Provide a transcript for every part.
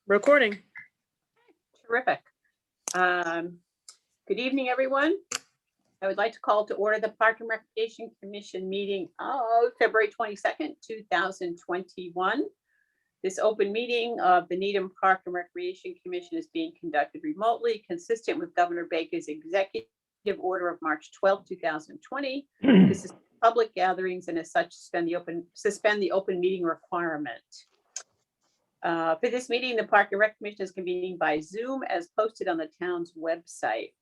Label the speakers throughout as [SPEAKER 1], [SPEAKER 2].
[SPEAKER 1] Recording.
[SPEAKER 2] Terrific. Good evening, everyone. I would like to call to order the Park and Recreation Commission meeting of February 22nd, 2021. This open meeting of the Needham Park and Recreation Commission is being conducted remotely, consistent with Governor Baker's executive order of March 12, 2020. This is public gatherings and as such suspend the open meeting requirement. For this meeting, the Park and Rec Commission is convening by Zoom as posted on the town's website.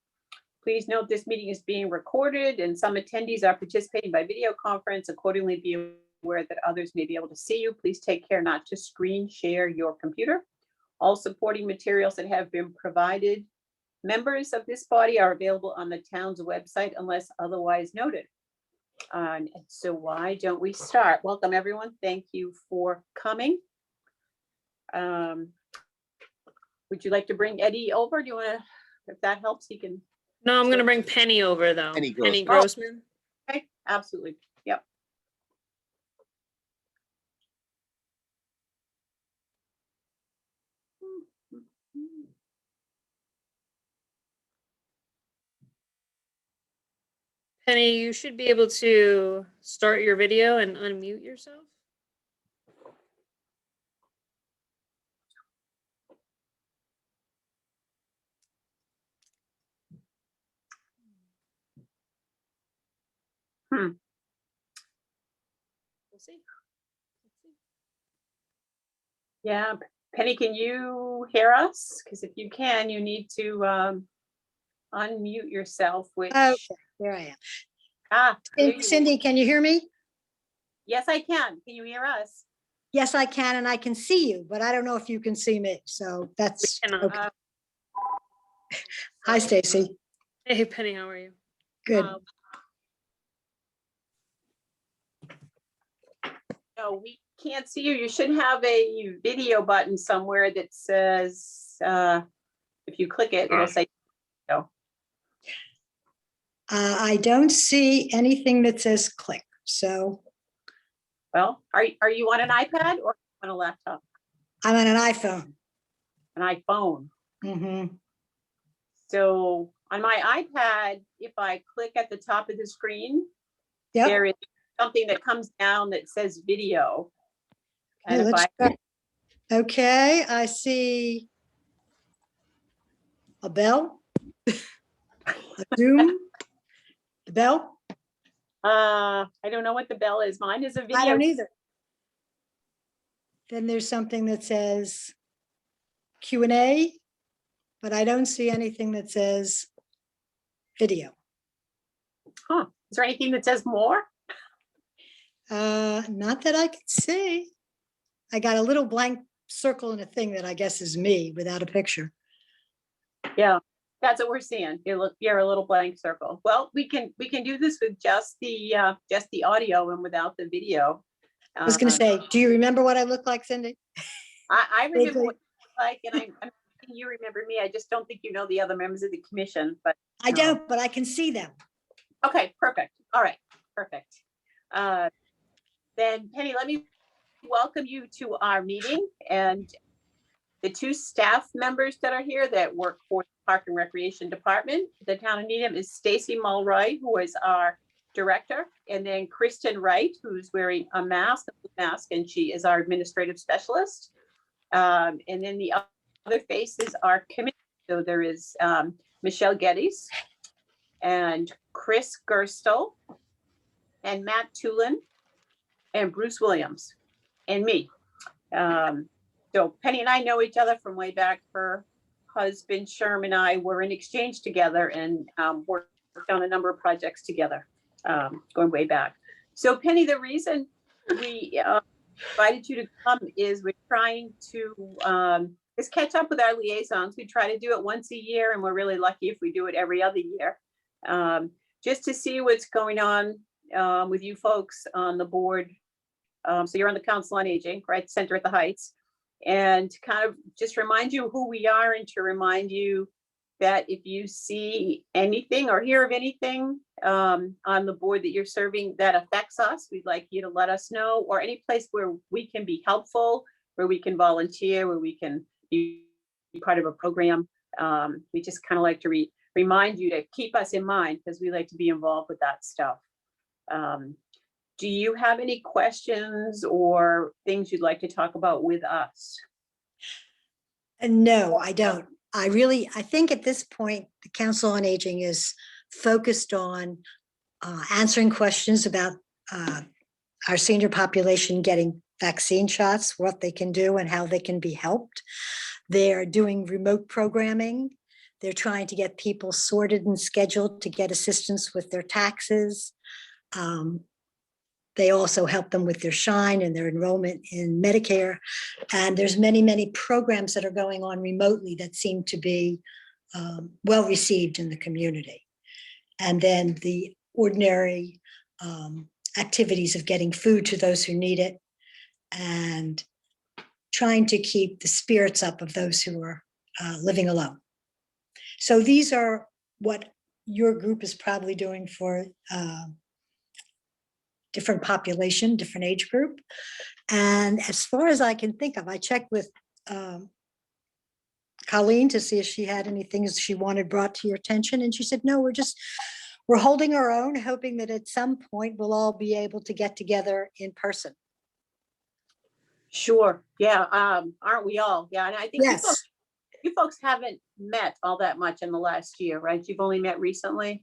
[SPEAKER 2] Please note this meeting is being recorded and some attendees are participating by video conference. Accordingly, be aware that others may be able to see you. Please take care not to screen share your computer. All supporting materials that have been provided members of this body are available on the town's website unless otherwise noted. And so why don't we start? Welcome, everyone. Thank you for coming. Would you like to bring Eddie over? Do you want to, if that helps, he can.
[SPEAKER 1] No, I'm going to bring Penny over though.
[SPEAKER 3] Penny
[SPEAKER 1] Penny
[SPEAKER 3] Grossman.
[SPEAKER 1] Grossman.
[SPEAKER 2] Okay, absolutely. Yep.
[SPEAKER 1] Penny, you should be able to start your video and unmute yourself. We'll see.
[SPEAKER 2] Yeah, Penny, can you hear us? Because if you can, you need to unmute yourself, which.
[SPEAKER 4] Okay, here I am.
[SPEAKER 2] There you
[SPEAKER 4] Cindy, can you hear me?
[SPEAKER 2] Yes, I can. Can you hear us?
[SPEAKER 4] Yes, I can, and I can see you, but I don't know if you can see me. So that's
[SPEAKER 1] We cannot.
[SPEAKER 4] okay. Hi, Stacy.
[SPEAKER 1] Hey, Penny, how are you?
[SPEAKER 4] Good.
[SPEAKER 2] No, we can't see you. You should have a video button somewhere that says, if you click it, it'll say,
[SPEAKER 4] I don't see anything that says click. So
[SPEAKER 2] well, are you on an iPad or on a laptop?
[SPEAKER 4] I'm on an iPhone.
[SPEAKER 2] An iPhone.
[SPEAKER 4] Mhm.
[SPEAKER 2] So on my iPad, if I click at the top of the screen,
[SPEAKER 4] Yep.
[SPEAKER 2] there is something that comes down that says video. And
[SPEAKER 4] Okay,
[SPEAKER 2] if
[SPEAKER 4] let's
[SPEAKER 2] I,
[SPEAKER 4] try. Okay, I see a bell, a Zoom, the bell.
[SPEAKER 2] I don't know what the bell is. Mine is a video.
[SPEAKER 4] I don't either. Then there's something that says Q&A, but I don't see anything that says video.
[SPEAKER 2] Huh. Is there anything that says more?
[SPEAKER 4] Not that I can see. I got a little blank circle and a thing that I guess is me without a picture.
[SPEAKER 2] Yeah, that's what we're seeing. You're a little blank circle. Well, we can do this with just the audio and without the video.
[SPEAKER 4] I was going to say, do you remember what I look like, Cindy?
[SPEAKER 2] I remember
[SPEAKER 4] Vaguely.
[SPEAKER 2] what you look like, and I'm thinking you remember me. I just don't think you know the other members of the commission. But
[SPEAKER 4] I don't, but I can see them.
[SPEAKER 2] okay, perfect. All right, perfect. Then Penny, let me welcome you to our meeting, and the two staff members that are here that work for the Park and Recreation Department. The town of Needham is Stacy Mulroy, who is our director, and then Kristen Wright, who's wearing a mask, and she is our administrative specialist. And then the other faces are committee. So there is Michelle Geddes and Chris Gerstel and Matt Tulin and Bruce Williams and me. So Penny and I know each other from way back. Her husband Sherm and I were in exchange together and worked on a number of projects together, going way back. So Penny, the reason we invited you to come is we're trying to just catch up with our liaisons. We try to do it once a year, and we're really lucky if we do it every other year, just to see what's going on with you folks on the board. So you're on the Council on Aging, right? Center at the Heights. And kind of just remind you who we are and to remind you that if you see anything or hear of anything on the board that you're serving that affects us, we'd like you to let us know, or any place where we can be helpful, where we can volunteer, where we can be part of a program. We just kind of like to remind you to keep us in mind because we like to be involved with that stuff. Do you have any questions or things you'd like to talk about with us?
[SPEAKER 4] No, I don't. I think at this point, the Council on Aging is focused on answering questions about our senior population getting vaccine shots, what they can do and how they can be helped. They're doing remote programming. They're trying to get people sorted and scheduled to get assistance with their taxes. They also help them with their Shine and their enrollment in Medicare. And there's many, many programs that are going on remotely that seem to be well received in the community. And then the ordinary activities of getting food to those who need it and trying to keep the spirits up of those who are living alone. So these are what your group is probably doing for different population, different age group. And as far as I can think of, I checked with Colleen to see if she had anything she wanted brought to your attention. And she said, no, we're holding our own, hoping that at some point we'll all be able to get together in person.
[SPEAKER 2] Sure. Yeah. Aren't we all? Yeah. And I think
[SPEAKER 4] Yes.
[SPEAKER 2] you folks haven't met all that much in the last year, right? You've only met recently.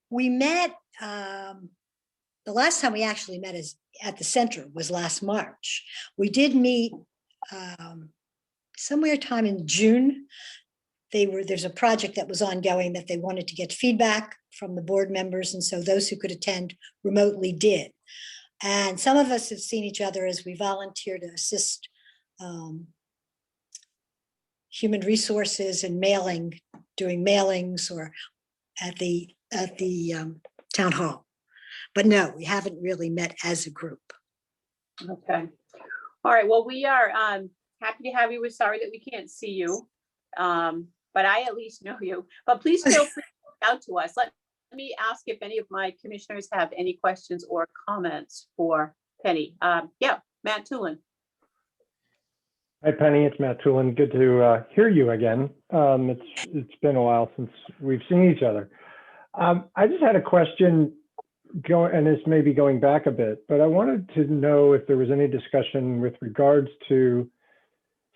[SPEAKER 4] We met, the last time we actually met is at the center was last March. We did meet somewhere time in June. There's a project that was ongoing that they wanted to get feedback from the board members. And so those who could attend remotely did. And some of us have seen each other as we volunteer to assist human resources and doing mailings or at the town hall. But no, we haven't really met as a group.
[SPEAKER 2] Okay. All right. Well, we are happy to have you. We're sorry that we can't see you, but I at least know you. But please feel free to reach out to us. Let me ask if any of my commissioners have any questions or comments for Penny. Yeah, Matt Tulin.
[SPEAKER 3] Hi, Penny. It's Matt Tulin. Good to hear you again. It's been a while since we've seen each other. I just had a question, and this may be going back a bit, but I wanted to know if there was any discussion with regards to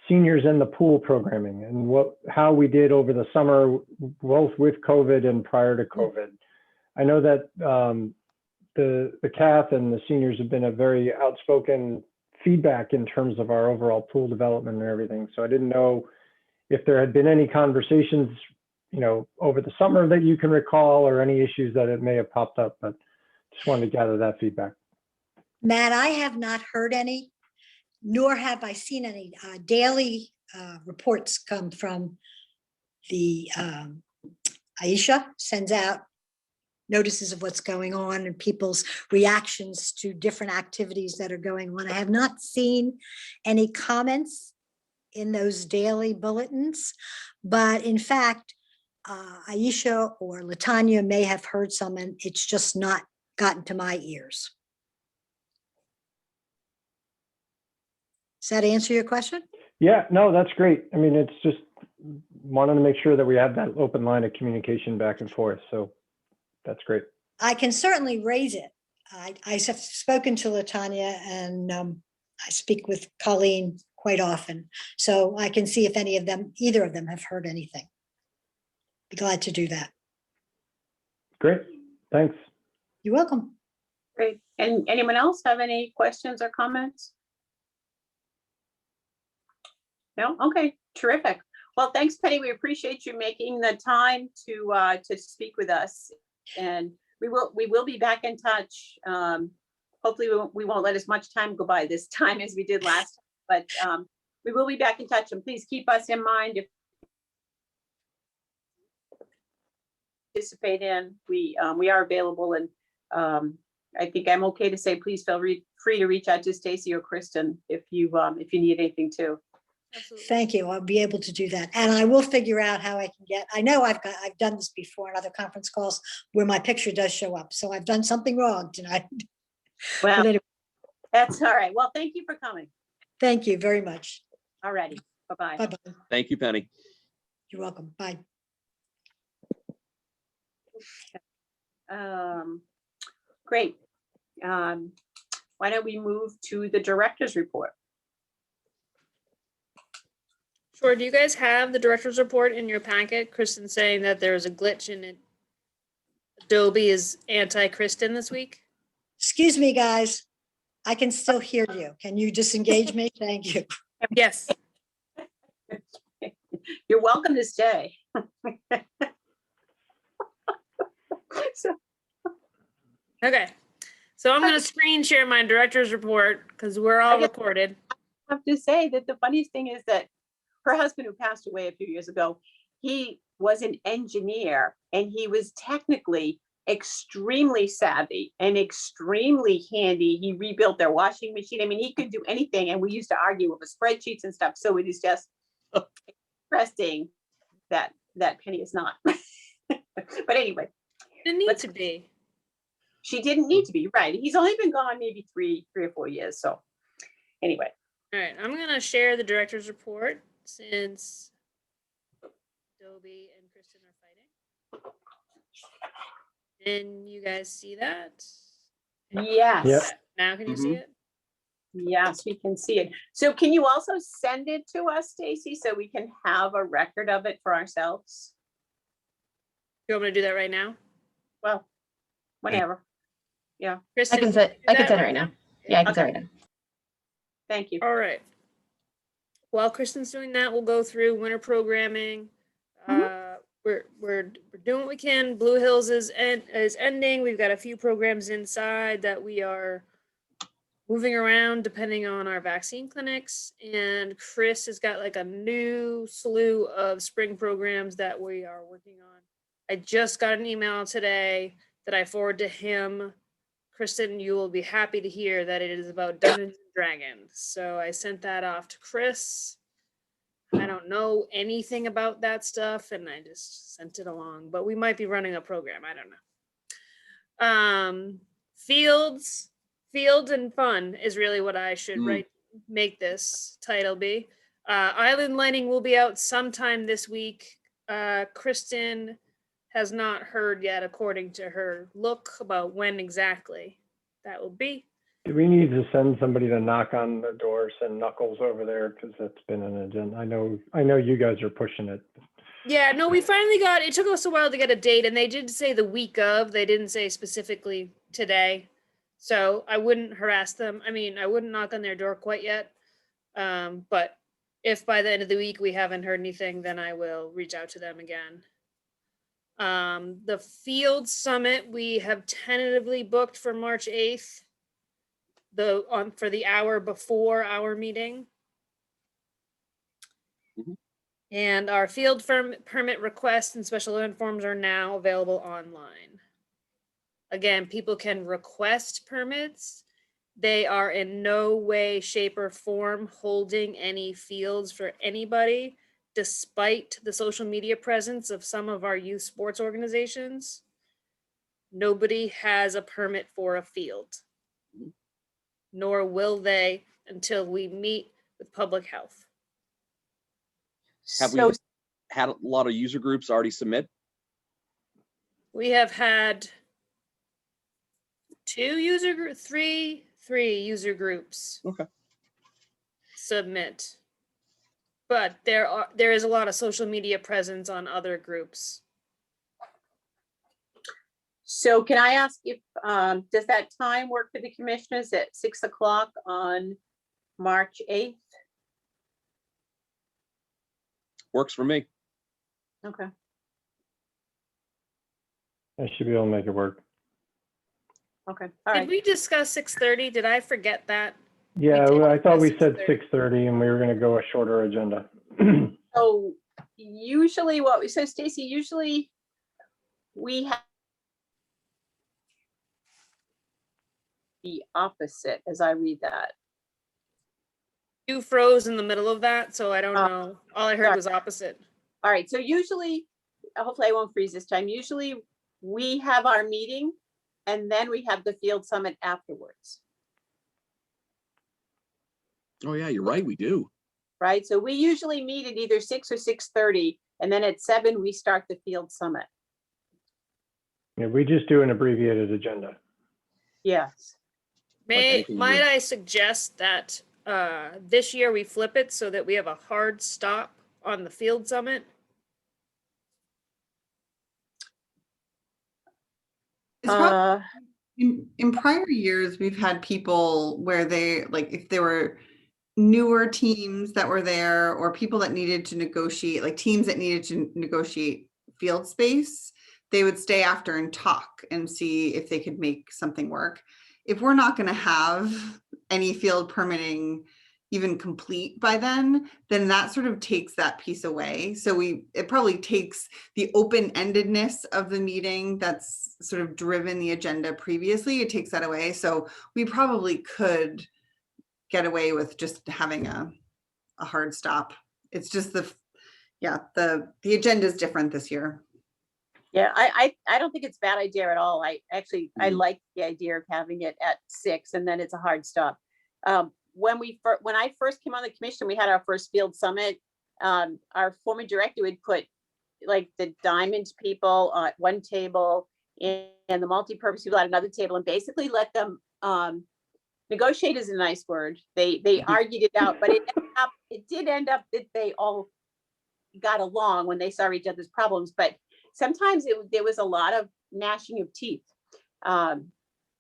[SPEAKER 3] seniors in the pool programming and how we did over the summer, both with COVID and prior to COVID. I know that the CAF and the seniors have been a very outspoken feedback in terms of our overall pool development and everything. So I didn't know if there had been any conversations, over the summer that you can recall, or any issues that it may have popped up, but just wanted to gather that feedback.
[SPEAKER 4] Matt, I have not heard any, nor have I seen any daily reports come from the Aisha sends out notices of what's going on and people's reactions to different activities that are going on. I have not seen any comments in those daily bulletins, but in fact, Aisha or Latanya may have heard some, and it's just not gotten to my ears. Does that answer your question?
[SPEAKER 3] Yeah, no, that's great. I mean, it's just wanted to make sure that we have that open line of communication back and forth. So that's great.
[SPEAKER 4] I can certainly raise it. I have spoken to Latanya, and I speak with Colleen quite often. So I can see if either of them have heard anything. Be glad to do that.
[SPEAKER 3] Great, thanks.
[SPEAKER 4] You're welcome.
[SPEAKER 2] Great. And anyone else have any questions or comments? No? Okay, terrific. Well, thanks, Penny. We appreciate you making the time to speak with us. And we will be back in touch. Hopefully we won't let as much time go by this time as we did last time, but we will be back in touch, and please keep us in mind if participate in. We are available, and I think I'm okay to say please feel free to reach out to Stacy or Kristen if you need anything too.
[SPEAKER 1] Absolutely.
[SPEAKER 4] Thank you. I'll be able to do that. And I will figure out how I can I know I've done this before in other conference calls where my picture does show up. So I've done something wrong tonight.
[SPEAKER 2] Well,
[SPEAKER 4] anyway,
[SPEAKER 2] that's all right. Well, thank you for coming.
[SPEAKER 4] thank you very much.
[SPEAKER 2] All righty. Bye-bye.
[SPEAKER 4] Bye-bye.
[SPEAKER 5] Thank you, Penny.
[SPEAKER 4] You're welcome. Bye.
[SPEAKER 2] Great. Why don't we move to the director's report?
[SPEAKER 1] Sure. Do you guys have the director's report in your packet? Kristen saying that there was a glitch in it. Adobe is anti-Kristen this week.
[SPEAKER 4] Excuse me, guys. I can still hear you. Can you disengage me? Thank you.
[SPEAKER 1] Yes.
[SPEAKER 2] You're welcome to stay. So,
[SPEAKER 1] Okay. So I'm going to screen share my director's report because we're all
[SPEAKER 2] Okay.
[SPEAKER 1] recorded.
[SPEAKER 2] I have to say that the funniest thing is that her husband, who passed away a few years ago, he was an engineer and he was technically extremely savvy and extremely handy. He rebuilt their washing machine. I mean, he could do anything. And we used to argue over spreadsheets and stuff. So it is just interesting that Penny is not. But anyway,
[SPEAKER 1] Didn't need
[SPEAKER 2] Let's-
[SPEAKER 1] to be.
[SPEAKER 2] she didn't need to be, right. He's only been gone maybe three or 4 years. So anyway,
[SPEAKER 1] All right. I'm going to share the director's report since Adobe and Kristen are fighting. And you guys see that?
[SPEAKER 2] yes.
[SPEAKER 3] Yep.
[SPEAKER 1] Now can you see
[SPEAKER 5] Mhm.
[SPEAKER 1] it?
[SPEAKER 2] Yes, we can see it. So can you also send it to us, Stacy, so we can have a record of it for ourselves?
[SPEAKER 1] You want me to do that right now?
[SPEAKER 2] Well, whenever.
[SPEAKER 1] Kristen,
[SPEAKER 6] I can
[SPEAKER 1] you
[SPEAKER 6] send
[SPEAKER 1] do
[SPEAKER 6] I can
[SPEAKER 1] that
[SPEAKER 6] send it right now. Yeah, I can send it right now.
[SPEAKER 2] Thank you.
[SPEAKER 1] All right. While Kristen's doing that, we'll go through winter programming. We're doing what we can. Blue Hills is ending. We've got a few programs inside that we are moving around depending on our vaccine clinics. And Chris has got like a new slew of spring programs that we are working on. I just got an email today that I forwarded to him. Kristen, you will be happy to hear that it is about Dungeons and Dragons. So I sent that off to Chris. I don't know anything about that stuff, and I just sent it along. But we might be running a program. I don't know. Fields and fun is really what I should make this title be. Island lighting will be out sometime this week. Kristen has not heard yet, according to her look, about when exactly that will be.
[SPEAKER 3] Do we need to send somebody to knock on the doors and Knuckles over there? Because that's been an agenda. I know you guys are pushing it.
[SPEAKER 1] Yeah, no, we finally got, it took us a while to get a date, and they did say the week of, they didn't say specifically today. So I wouldn't harass them. I mean, I wouldn't knock on their door quite yet. But if by the end of the week we haven't heard anything, then I will reach out to them again. The Field Summit, we have tentatively booked for March 8th, for the hour before our meeting.
[SPEAKER 5] Mhm.
[SPEAKER 1] And our field permit requests and special event forms are now available online. Again, people can request permits. They are in no way, shape, or form holding any fields for anybody, despite the social media presence of some of our youth sports organizations. Nobody has a permit for a field, nor will they until we meet with public health.
[SPEAKER 5] Have we
[SPEAKER 2] So
[SPEAKER 5] had a lot of user groups already submit?
[SPEAKER 1] We have had three user groups.
[SPEAKER 5] Okay.
[SPEAKER 1] Submit. But there is a lot of social media presence on other groups.
[SPEAKER 2] So can I ask if, does that time work for the commissioners at 6 o'clock on March 8th?
[SPEAKER 5] Works for me.
[SPEAKER 2] Okay.
[SPEAKER 3] I should be able to make it work.
[SPEAKER 2] Okay. All
[SPEAKER 1] Did
[SPEAKER 2] right.
[SPEAKER 1] we discuss 6:30? Did I forget that?
[SPEAKER 3] Yeah,
[SPEAKER 1] did
[SPEAKER 3] I thought we
[SPEAKER 1] discuss
[SPEAKER 3] said 6:30 and we were going to go a shorter agenda.
[SPEAKER 2] So usually Stacy, usually we have the opposite as I read that.
[SPEAKER 1] You froze in the middle of that, so I don't know. All I heard
[SPEAKER 2] sorry.
[SPEAKER 1] was opposite.
[SPEAKER 2] All right. So usually, hopefully I won't freeze this time. Usually we have our meeting and then we have the field summit afterwards.
[SPEAKER 5] Oh yeah, you're right. We do.
[SPEAKER 2] right? So we usually meet at either 6 or 6:30, and then at 7, we start the field summit.
[SPEAKER 3] Yeah, we just do an abbreviated agenda.
[SPEAKER 2] Yes.
[SPEAKER 5] anything
[SPEAKER 1] Might
[SPEAKER 5] you-
[SPEAKER 1] I suggest that this year we flip it so that we have a hard stop on the field summit?
[SPEAKER 7] It's prob-
[SPEAKER 2] Uh,
[SPEAKER 7] in prior years, we've had people where they, like, if there were newer teams that were there or people that needed to negotiate, like teams that needed to negotiate field space, they would stay after and talk and see if they could make something work. If we're not going to have any field permitting even complete by then that sort of takes that piece away. So it probably takes the open-endedness of the meeting that's sort of driven the agenda previously. It takes that away. So we probably could get away with just having a hard stop. It's just the agenda is different this year.
[SPEAKER 2] yeah, I don't think it's a bad idea at all. I
[SPEAKER 5] Mhm.
[SPEAKER 2] like the idea of having it at 6 and then it's a hard stop. When I first came on the commission, we had our first field summit. Our former director would put like the diamond people at one table and the multi-purpose people at another table and basically let them negotiate is a nice word. They argued it out, but it did end up that they all got along when they saw each other's problems. But sometimes there was a lot of gnashing of teeth.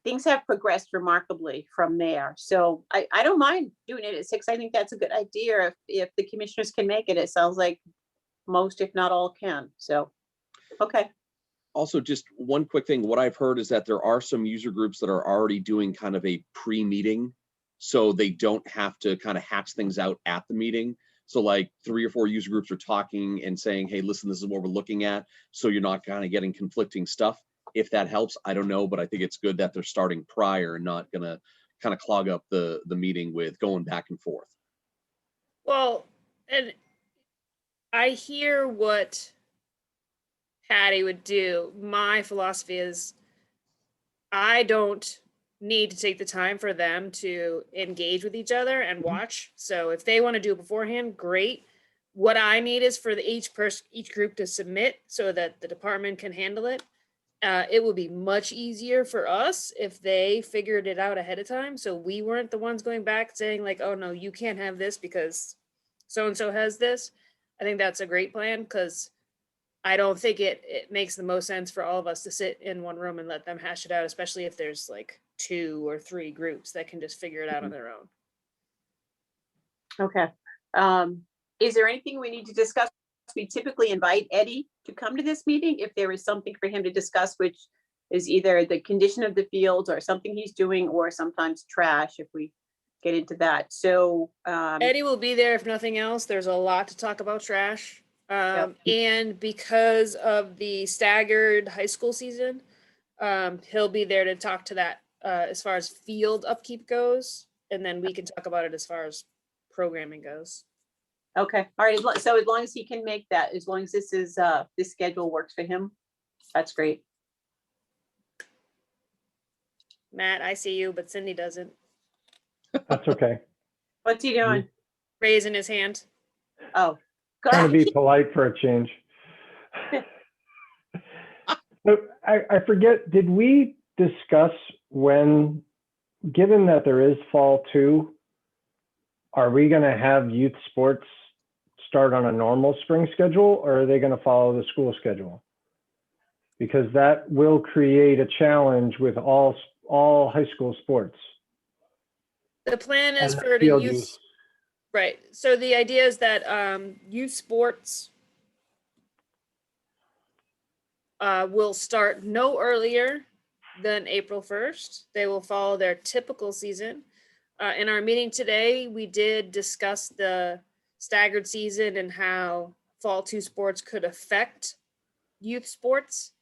[SPEAKER 2] Things have progressed remarkably from there. So I don't mind doing it at 6. I think that's a good idea if the commissioners can make it. It sounds like most, if not all, can. So, okay.
[SPEAKER 5] Also, just one quick thing, what I've heard is that there are some user groups that are already doing kind of a pre-meeting, so they don't have to kind of hatch things out at the meeting. So like 3 or 4 user groups are talking and saying, hey, listen, this is what we're looking at. So you're not kind of getting conflicting stuff. If that helps, I don't know, but I think it's good that they're starting prior and not gonna kind of clog up the meeting with going back and forth.
[SPEAKER 1] Well, and I hear what Patty would do. My philosophy is I don't need to take the time for them to engage with each other and watch. So if they want to do it beforehand, great. What I need is for each group to submit so that the department can handle it. It would be much easier for us if they figured it out ahead of time. So we weren't the ones going back saying like, oh no, you can't have this because so-and-so has this. I think that's a great plan because I don't think it makes the most sense for all of us to sit in one room and let them hash it out, especially if there's like 2 or 3 groups that can just figure it out on their own.
[SPEAKER 2] Okay. Is there anything we need to discuss? We typically invite Eddie to come to this meeting if there is something for him to discuss, which is either the condition of the fields or something he's doing, or sometimes trash if we get into that. So,
[SPEAKER 1] Eddie will be there if nothing else. There's a lot to talk about trash.
[SPEAKER 2] Yep.
[SPEAKER 1] And because of the staggered high school season, he'll be there to talk to that as far as field upkeep goes. And then we can talk about it as far as programming goes.
[SPEAKER 2] okay, all right. So as long as he can make that, as long as this schedule works for him, that's great.
[SPEAKER 1] Matt, I see you, but Cindy doesn't.
[SPEAKER 3] That's okay.
[SPEAKER 2] What's he doing?
[SPEAKER 1] Raising his hand.
[SPEAKER 2] Oh,
[SPEAKER 3] Trying to
[SPEAKER 2] God.
[SPEAKER 3] be polite for a change. So I forget, did we discuss when, given that there is fall 2, are we going to have youth sports start on a normal spring schedule, or are they going to follow the school schedule? Because that will create a challenge with all high school sports.
[SPEAKER 1] The plan is
[SPEAKER 3] And
[SPEAKER 1] for the
[SPEAKER 3] field
[SPEAKER 1] youth.
[SPEAKER 3] use.
[SPEAKER 1] Right. So the idea is that youth sports will start no earlier than April 1st. They will follow their typical season. In our meeting today, we did discuss the staggered season and how fall 2 sports could affect youth sports.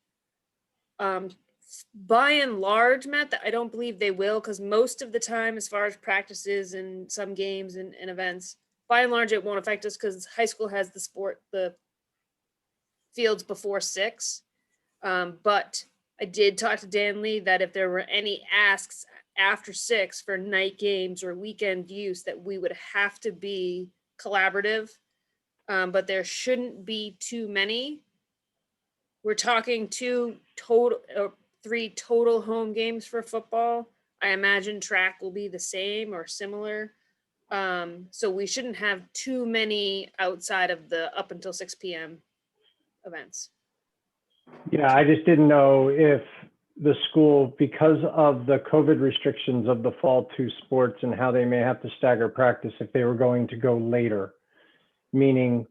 [SPEAKER 1] By and large, Matt, I don't believe they will, because most of the time, as far as practices and some games and events, by and large, it won't affect us because high school has the fields before 6. But I did talk to Dan Lee that if there were any asks after 6 for night games or weekend use, that we would have to be collaborative, but there shouldn't be too many. We're talking 3 total home games for football. I imagine track will be the same or similar. So we shouldn't have too many outside of the up until 6 p.m. events.
[SPEAKER 3] Yeah, I just didn't know if the school, because of the COVID restrictions of the fall 2 sports and how they may have to stagger practice, if they were going to go later, meaning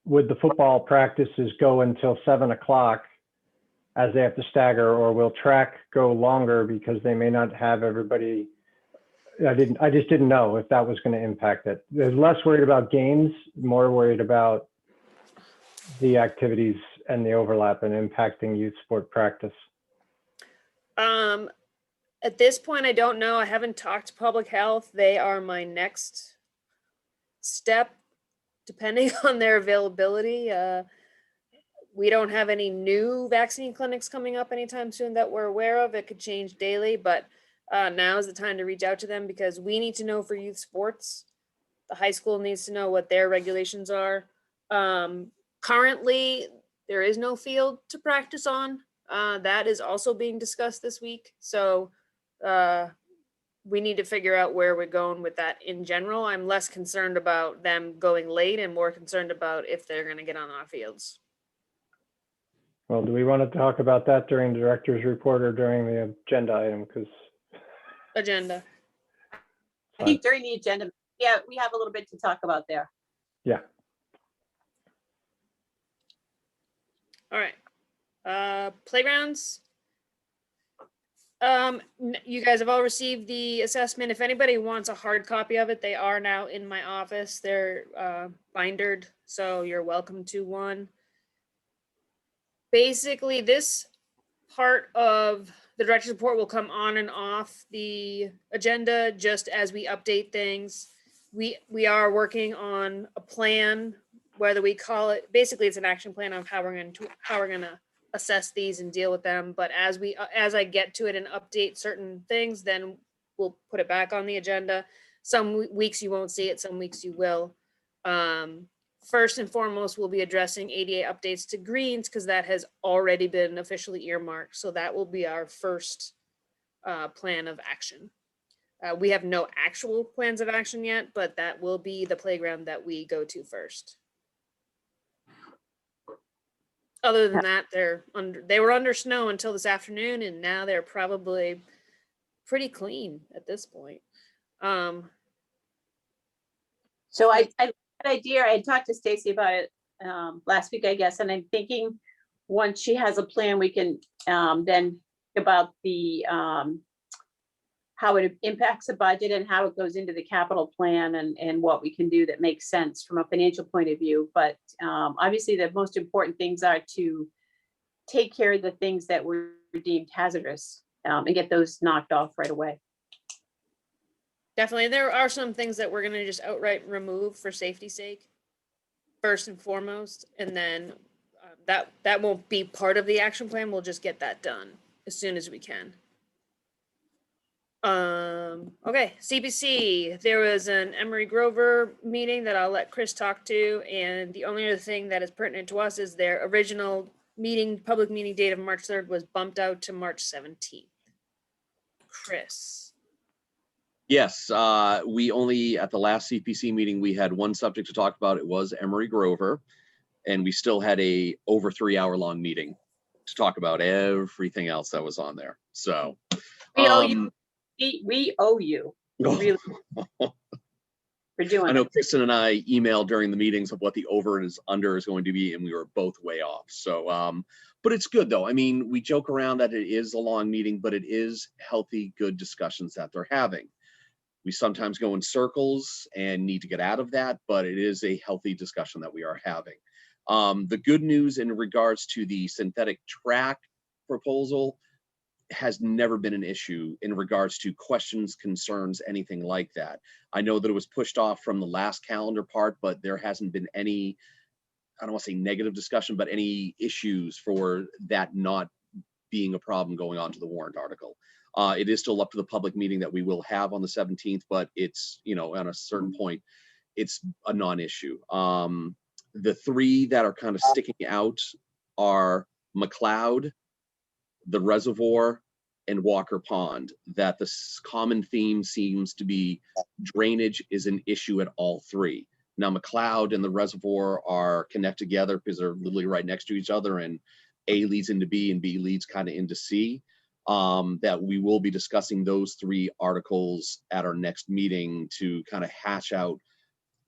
[SPEAKER 3] would the football practices go until 7 o'clock as they have to stagger, or will track go longer because they may not have everybody? I just didn't know if that was going to impact it. They're less worried about games, more worried about the activities and the overlap and impacting youth sport practice.
[SPEAKER 1] At this point, I don't know. I haven't talked to public health. They are my next step, depending on their availability. We don't have any new vaccine clinics coming up anytime soon that we're aware of. It could change daily, but now is the time to reach out to them, because we need to know for youth sports. The high school needs to know what their regulations are. Currently, there is no field to practice on. That is also being discussed this week. So we need to figure out where we're going with that in general. I'm less concerned about them going late and more concerned about if they're going to get on our fields.
[SPEAKER 3] Well, do we want to talk about that during the director's report or during the agenda item? Because
[SPEAKER 1] Agenda.
[SPEAKER 2] I think during the agenda, yeah, we have a little bit to talk about there.
[SPEAKER 3] yeah.
[SPEAKER 1] All right. Playgrounds. You guys have all received the assessment. If anybody wants a hard copy of it, they are now in my office. They're bindered, so you're welcome to one. Basically, this part of the director's report will come on and off the agenda just as we update things. We are working on a plan, whether we call it, basically it's an action plan of how we're going to assess these and deal with them. But as I get to it and update certain things, then we'll put it back on the agenda. Some weeks you won't see it, some weeks you will. First and foremost, we'll be addressing ADA updates to greens, because that has already been officially earmarked. So that will be our first plan of action. We have no actual plans of action yet, but that will be the playground that we go to first. Other than that, they were under snow until this afternoon, and now they're probably pretty clean at this point.
[SPEAKER 2] So I had an idea. I had talked to Stacy about it last week, I guess, and I'm thinking once she has a plan, we can then think about the how it impacts the budget and how it goes into the capital plan, and what we can do that makes sense from a financial point of view. But obviously, the most important things are to take care of the things that were deemed hazardous and get those knocked off right away.
[SPEAKER 1] Definitely. There are some things that we're going to just outright remove for safety's sake, first and foremost. And then that won't be part of the action plan. We'll just get that done as soon as we can. Okay, CPC. There was an Emery Grover meeting that I'll let Chris talk to. And the only other thing that is pertinent to us is their original public meeting date of March 3rd was bumped out to March 17th. Chris.
[SPEAKER 5] Yes, we only, at the last CPC meeting, we had one subject to talk about. It was Emery Grover, and we still had a over 3-hour-long meeting to talk about everything else that was on there. So
[SPEAKER 2] we owe you. We owe you. Really. For doing
[SPEAKER 5] I know
[SPEAKER 2] it.
[SPEAKER 5] Kristen and I emailed during the meetings of what the over and under is going to be, and we were both way off. So, but it's good though. I mean, we joke around that it is a long meeting, but it is healthy, good discussions that they're having. We sometimes go in circles and need to get out of that, but it is a healthy discussion that we are having. The good news in regards to the synthetic track proposal has never been an issue in regards to questions, concerns, anything like that. I know that it was pushed off from the last calendar part, but there hasn't been any, I don't want to say negative discussion, but any issues for that not being a problem going on to the warrant article. It is still up to the public meeting that we will have on the 17th, but it's, you know, on a certain point, it's a non-issue. The three that are kind of sticking out are McLeod, the reservoir, and Walker Pond. That the common theme seems to be drainage is an issue at all three. Now, McLeod and the reservoir are connected together because they're literally right next to each other, and A leads into B and B leads kind of into C. That we will be discussing those three articles at our next meeting to kind of hash out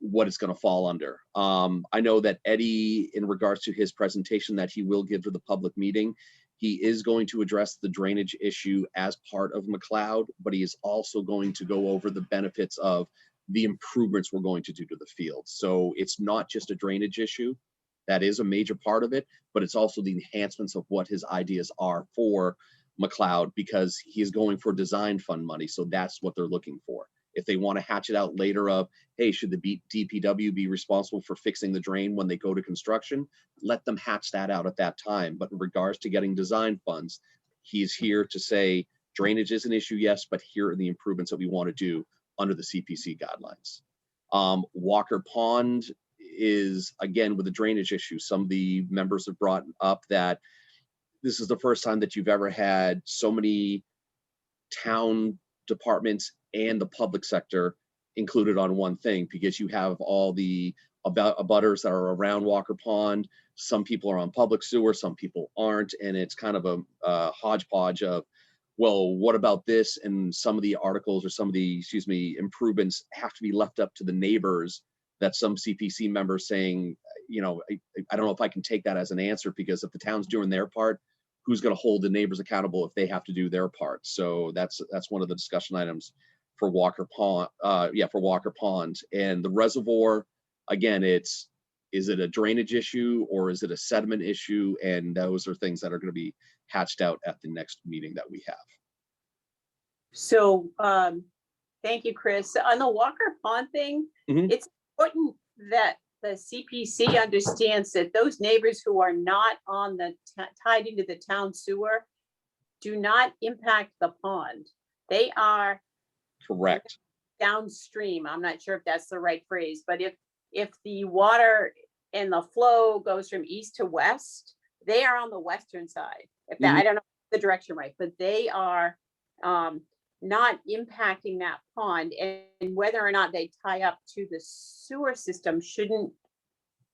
[SPEAKER 5] what it's going to fall under. I know that Eddie, in regards to his presentation that he will give to the public meeting, he is going to address the drainage issue as part of McLeod, but he is also going to go over the benefits of the improvements we're going to do to the field. So it's not just a drainage issue. That is a major part of it, but it's also the enhancements of what his ideas are for McLeod, because he is going for design fund money. So that's what they're looking for. If they want to hatch it out later of, hey, should the DPW be responsible for fixing the drain when they go to construction? Let them hatch that out at that time. But in regards to getting design funds, he's here to say drainage is an issue, yes, but here are the improvements that we want to do under the CPC guidelines. Walker Pond is, again, with the drainage issue. Some of the members have brought up that this is the first time that you've ever had so many town departments and the public sector included on one thing, because you have all the abutters that are around Walker Pond. Some people are on public sewer, some people aren't, and it's kind of a hodgepodge of, well, what about this? And some of the articles or some of the, improvements have to be left up to the neighbors. That some CPC members saying, I don't know if I can take that as an answer, because if the town's doing their part, who's going to hold the neighbors accountable if they have to do their part? So that's one of the discussion items for Walker Pond. For Walker Pond. And the reservoir, again, is it a drainage issue or is it a sediment issue? And those are things that are going to be hatched out at the next meeting that we have.
[SPEAKER 2] So thank you, Chris. On the Walker Pond thing, it's important that the CPC understands that those neighbors who are not on the tied into the town sewer do not impact the pond. They are
[SPEAKER 5] correct
[SPEAKER 2] downstream. I'm not sure if that's the right phrase, but if the water and the flow goes from east to west, they are on the western side. If that, I don't know the direction right, but they are not impacting that pond, and whether or not they tie up to the sewer system shouldn't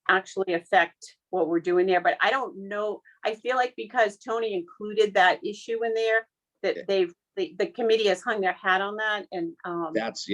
[SPEAKER 2] actually affect what we're doing there. But I don't know. I feel like because Tony included that issue in there, that the committee has hung their hat on that. And
[SPEAKER 5] that's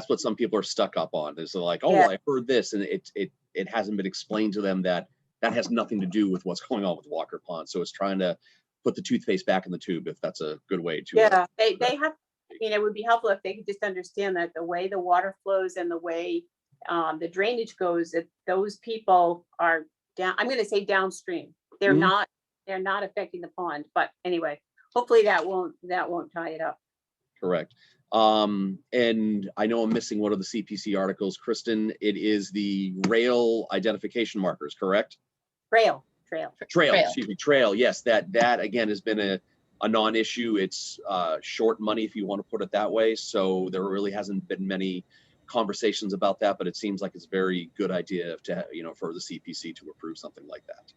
[SPEAKER 5] what some people are stuck up on. Is like, oh, well, I heard this, and it hasn't been explained to them that has nothing to do with what's going on with Walker Pond. So it's trying to put the toothpaste back in the tube, if that's a good way to.
[SPEAKER 2] They have. It would be helpful if they could just understand that the way the water flows and the way the drainage goes, that those people are down. I'm going to say downstream. They're not affecting the pond. But anyway, hopefully that won't tie it up. Correct.
[SPEAKER 5] And I know I'm missing one of the CPC articles, Kristen. It is the rail identification markers, correct?
[SPEAKER 2] Trail.
[SPEAKER 5] Yes, that again has been a non-issue. It's short money, if you want to put it that way. So there really hasn't been many conversations about that, but it seems like it's a very good idea to, for the CPC to approve something like that.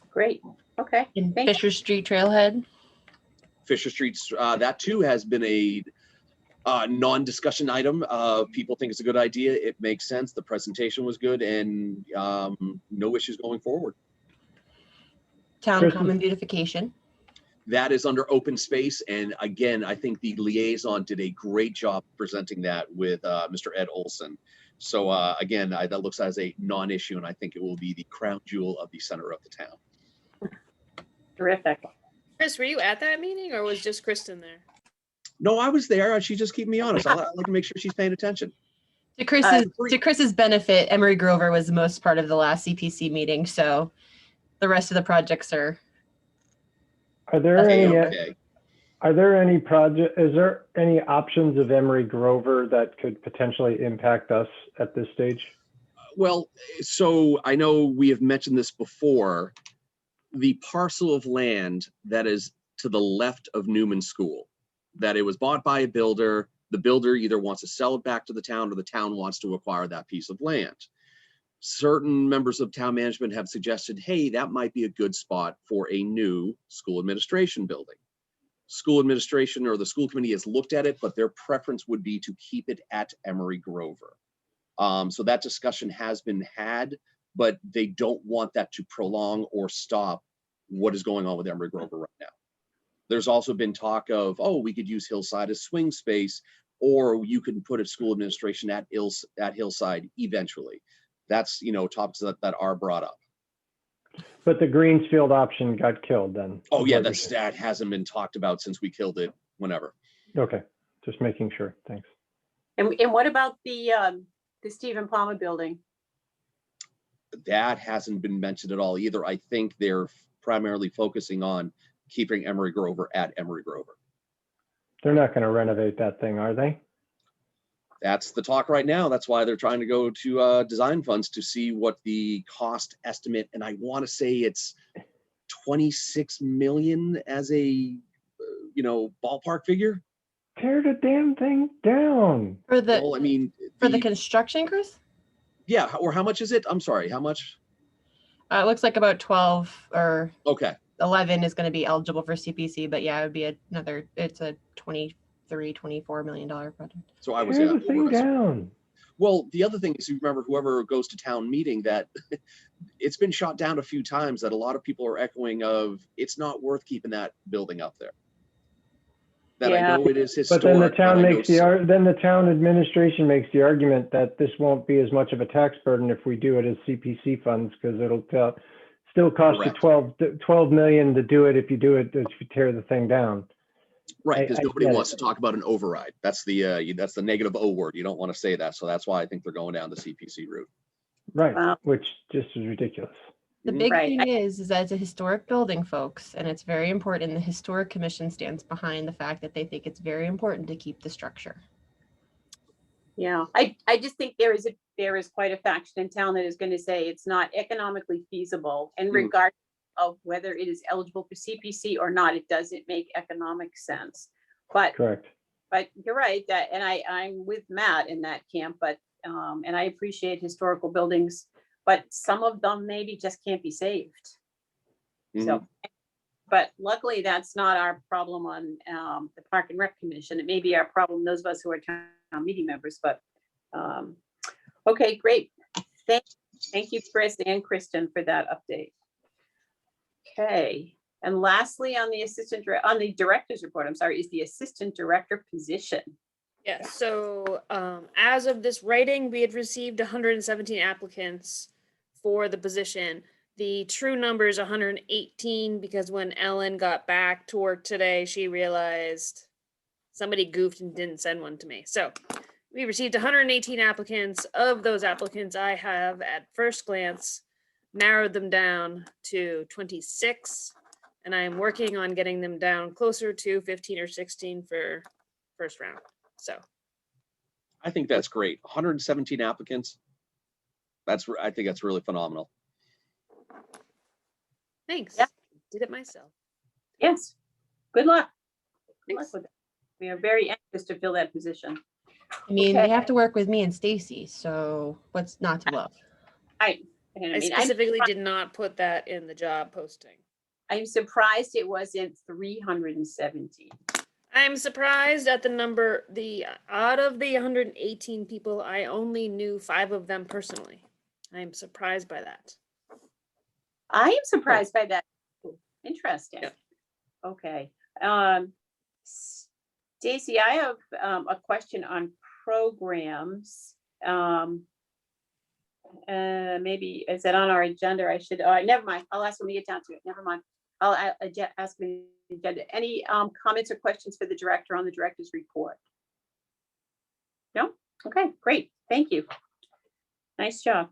[SPEAKER 2] Great. Okay.
[SPEAKER 6] In Fisher Street Trailhead.
[SPEAKER 5] Fisher Street, that too has been a non-discussion item. People think it's a good idea. It makes sense. The presentation was good, and no issues going forward.
[SPEAKER 6] Town common beautification.
[SPEAKER 5] That is under open space. And again, I think the liaison did a great job presenting that with Mr. Ed Olson. So again, that looks as a non-issue, and I think it will be the crown jewel of the center of the town.
[SPEAKER 2] Terrific.
[SPEAKER 1] Chris, were you at that meeting, or was just Kristen there?
[SPEAKER 5] No, I was there. She's just keeping me honest. I like to make sure she's paying attention.
[SPEAKER 6] To Chris's benefit, Emery Grover was the most part of the last CPC meeting, so the rest of the projects are.
[SPEAKER 3] Are there any options of Emery Grover that could potentially impact us at this stage?
[SPEAKER 5] Well, so I know we have mentioned this before. The parcel of land that is to the left of Newman School, that it was bought by a builder, The builder either wants to sell it back to the town or the town wants to acquire that piece of land. Certain members of town management have suggested, hey, that might be a good spot for a new school administration building. School administration or the school committee has looked at it, but their preference would be to keep it at Emery Grover. So that discussion has been had, but they don't want that to prolong or stop what is going on with Emery Grover right now. There's also been talk of, oh, we could use Hillside as swing space, or you can put a school administration at Hillside eventually. That's, you know, topics that are brought up.
[SPEAKER 3] But the Greensfield option got killed then.
[SPEAKER 5] Oh yeah, that hasn't been talked about since we killed it whenever.
[SPEAKER 3] Okay, just making sure. Thanks.
[SPEAKER 2] And what about the Stephen Palmer building?
[SPEAKER 5] That hasn't been mentioned at all either. I think they're primarily focusing on keeping Emery Grover at Emery Grover.
[SPEAKER 3] They're not going to renovate that thing, are they?
[SPEAKER 5] That's the talk right now. That's why they're trying to go to design funds to see what the cost estimate, and I want to say it's 26 million as a you know, ballpark figure.
[SPEAKER 3] Tear the damn thing down.
[SPEAKER 6] For the
[SPEAKER 5] Well, I mean,
[SPEAKER 6] for the construction, Chris?
[SPEAKER 5] yeah, or how much is it? I'm sorry, how much?
[SPEAKER 6] It looks like about 12 or
[SPEAKER 5] Okay,
[SPEAKER 6] 11 is going to be eligible for CPC, but yeah, it would be another, it's a $24 million project.
[SPEAKER 5] so I was
[SPEAKER 3] Tear the thing down.
[SPEAKER 5] Well, the other thing is, you remember, whoever goes to town meeting, that it's been shot down a few times, that a lot of people are echoing of, it's not worth keeping that building up there. That
[SPEAKER 2] Yeah.
[SPEAKER 5] I know it is historic.
[SPEAKER 3] But then the town
[SPEAKER 5] but I know
[SPEAKER 3] makes then the town administration makes the argument that this won't be as much of a tax burden if we do it as CPC funds, because it'll still cost
[SPEAKER 5] Correct.
[SPEAKER 3] you 12 million to do it if you tear the thing down.
[SPEAKER 5] Right, because
[SPEAKER 3] I
[SPEAKER 5] nobody
[SPEAKER 3] get
[SPEAKER 5] wants
[SPEAKER 3] it.
[SPEAKER 5] to talk about an override. That's the negative O word. You don't want to say that. So that's why I think they're going down the CPC route.
[SPEAKER 3] Right,
[SPEAKER 2] Wow.
[SPEAKER 3] which just is ridiculous.
[SPEAKER 6] The
[SPEAKER 5] Mhm.
[SPEAKER 6] big
[SPEAKER 2] Right.
[SPEAKER 6] thing is that it's a historic building, folks, and it's very important. The Historic Commission stands behind the fact that they think it's very important to keep the structure.
[SPEAKER 2] Yeah, I just think there is quite a faction in town that is going to say it's not economically feasible, and
[SPEAKER 5] Mm.
[SPEAKER 2] regardless of whether it is eligible for CPC or not, it doesn't make economic sense. But
[SPEAKER 3] Correct.
[SPEAKER 2] you're right, that, and I'm with Matt in that camp, but and I appreciate historical buildings, but some of them maybe just can't be saved. So, but luckily that's not our problem on the Park and Rec Commission. It may be our problem, those of us who are town meeting members, but okay, great. Thank you, Chris and Kristen, for that update. Okay, and lastly, on the director's report, I'm sorry, is the assistant director position.
[SPEAKER 1] Yeah, so as of this writing, we had received 117 applicants for the position. The true number is 118 because when Ellen got back to work today, she realized somebody goofed and didn't send one to me. So we received 118 applicants. Of those applicants, I have at first glance narrowed them down to 26, and I am working on getting them down closer to 15 or 16 for first round. So
[SPEAKER 5] I think that's great. 117 applicants. I think that's really phenomenal.
[SPEAKER 1] thanks.
[SPEAKER 2] Yeah.
[SPEAKER 1] Did it myself.
[SPEAKER 2] Yes, good luck. Good luck
[SPEAKER 1] Thanks.
[SPEAKER 2] with it. We are very anxious to fill that position.
[SPEAKER 6] I mean,
[SPEAKER 2] Okay.
[SPEAKER 6] they have to work with me and Stacy, so what's not to love?
[SPEAKER 1] I specifically did not put that in the job posting.
[SPEAKER 2] I'm surprised it wasn't 317.
[SPEAKER 1] I'm surprised at the number. Out of the 118 people, I only knew 5 of them personally. I'm surprised by that.
[SPEAKER 2] I am surprised by that. Interesting.
[SPEAKER 1] Yeah.
[SPEAKER 2] Okay. Stacy, I have a question on programs. Maybe is it on our agenda? I should. Never mind. I'll ask when we get down to it. Never mind. I'll ask the agenda. Any comments or questions for the director on the director's report? No? Okay, great. Thank you. Nice job.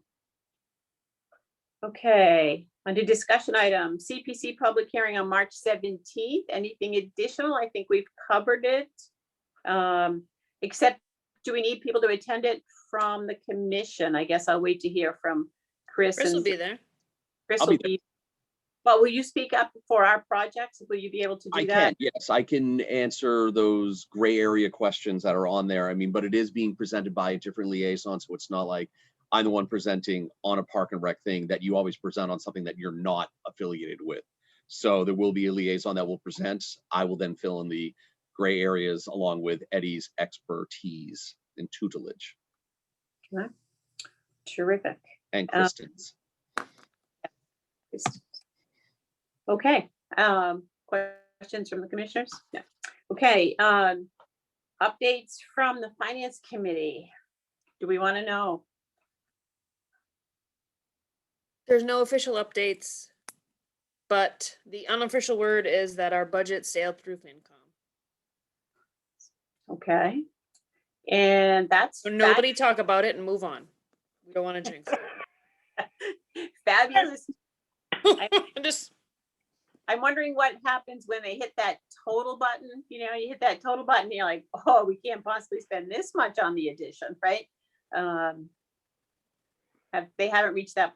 [SPEAKER 2] Okay, under discussion item, CPC public hearing on March 17th. Anything additional? I think we've covered it. Except, do we need people to attend it from the commission? I guess I'll wait to hear from Chris.
[SPEAKER 1] Chris will
[SPEAKER 2] and
[SPEAKER 1] be there.
[SPEAKER 2] Chris
[SPEAKER 5] I'll
[SPEAKER 2] will
[SPEAKER 5] be there.
[SPEAKER 2] be. But will you speak up for our projects? Will you be able to do
[SPEAKER 5] I
[SPEAKER 2] that?
[SPEAKER 5] can, yes, I can answer those gray area questions that are on there. I mean, but it is being presented by a different liaison, so it's not like I'm the one presenting on a park and rec thing that you always present on something that you're not affiliated with. So there will be a liaison that will present. I will then fill in the gray areas along with Eddie's expertise and tutelage
[SPEAKER 2] Terrific.
[SPEAKER 5] and Kristen's.
[SPEAKER 2] Okay, questions from the commissioners? No. Okay, updates from the finance committee. Do we want to know?
[SPEAKER 1] There's no official updates, but the unofficial word is that our budget sailed through FinCom.
[SPEAKER 2] Okay. And that's
[SPEAKER 1] So nobody talk about it and move on. We don't want to jinx it.
[SPEAKER 2] fabulous.
[SPEAKER 1] Just
[SPEAKER 2] I'm wondering what happens when they hit that total button. You know, you hit that total button, you're like, oh, we can't possibly spend this much on the addition, right? They haven't reached that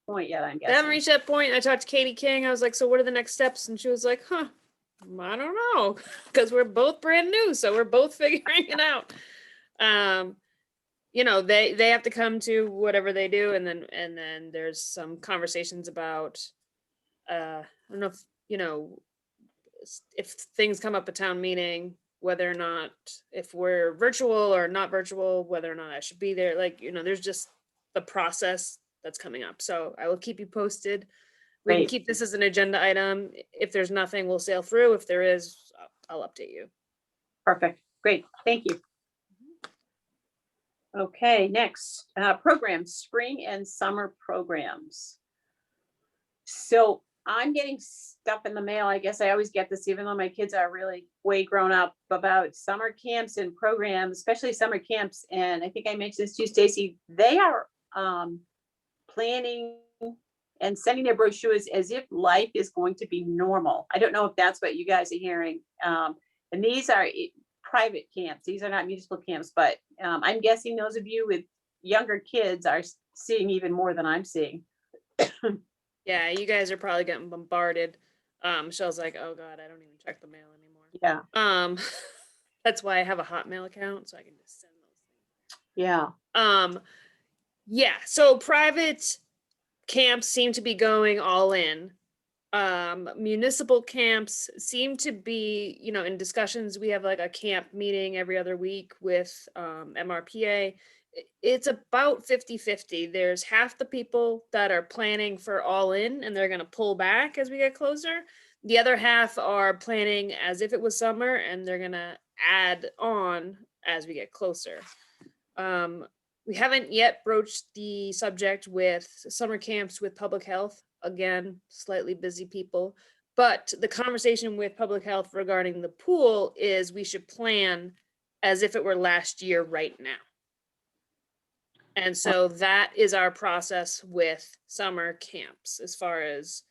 [SPEAKER 2] point yet, I'm
[SPEAKER 1] I haven't
[SPEAKER 2] guessing.
[SPEAKER 1] reached that point. I talked to Katie King. I was like, so what are the next steps? And she was like, I don't know. Because we're both brand new. So we're both figuring it out. You know, they have to come to whatever they do. And then there's some conversations about, I don't know if, you know, if things come up at town meeting, whether or not, if we're virtual or not virtual, whether or not I should be there. Like, you know, there's just the process that's coming up. So I will keep you posted. We can
[SPEAKER 2] Great.
[SPEAKER 1] keep this as an agenda item. If there's nothing, we'll sail through. If there is, I'll update you.
[SPEAKER 2] Perfect. Great. Thank you. Okay, next, programs, spring and summer programs. So I'm getting stuff in the mail. I guess I always get this, even though my kids are really way grown up, about summer camps and programs, especially summer camps. And I think I mentioned this to you, Stacy. They are planning and sending their brochures as if life is going to be normal. I don't know if that's what you guys are hearing. And these are private camps. These are not municipal camps, but I'm guessing those of you with younger kids are seeing even more than I'm seeing.
[SPEAKER 1] Yeah, you guys are probably getting bombarded. Michelle's like, oh God, I don't even check the mail anymore.
[SPEAKER 2] Yeah.
[SPEAKER 1] That's why I have a Hotmail account, so I can just send those things.
[SPEAKER 2] Yeah.
[SPEAKER 1] Yeah, so private camps seem to be going all in. Municipal camps seem to be, you know, in discussions. We have like a camp meeting every other week with MRPA. It's about 50-50. There's half the people that are planning for all in and they're going to pull back as we get closer. The other half are planning as if it was summer and they're going to add on as we get closer. We haven't yet broached the subject with summer camps with public health. Again, slightly busy people. But the conversation with public health regarding the pool is we should plan as if it were last year right now. And so that is our process with summer camps as far as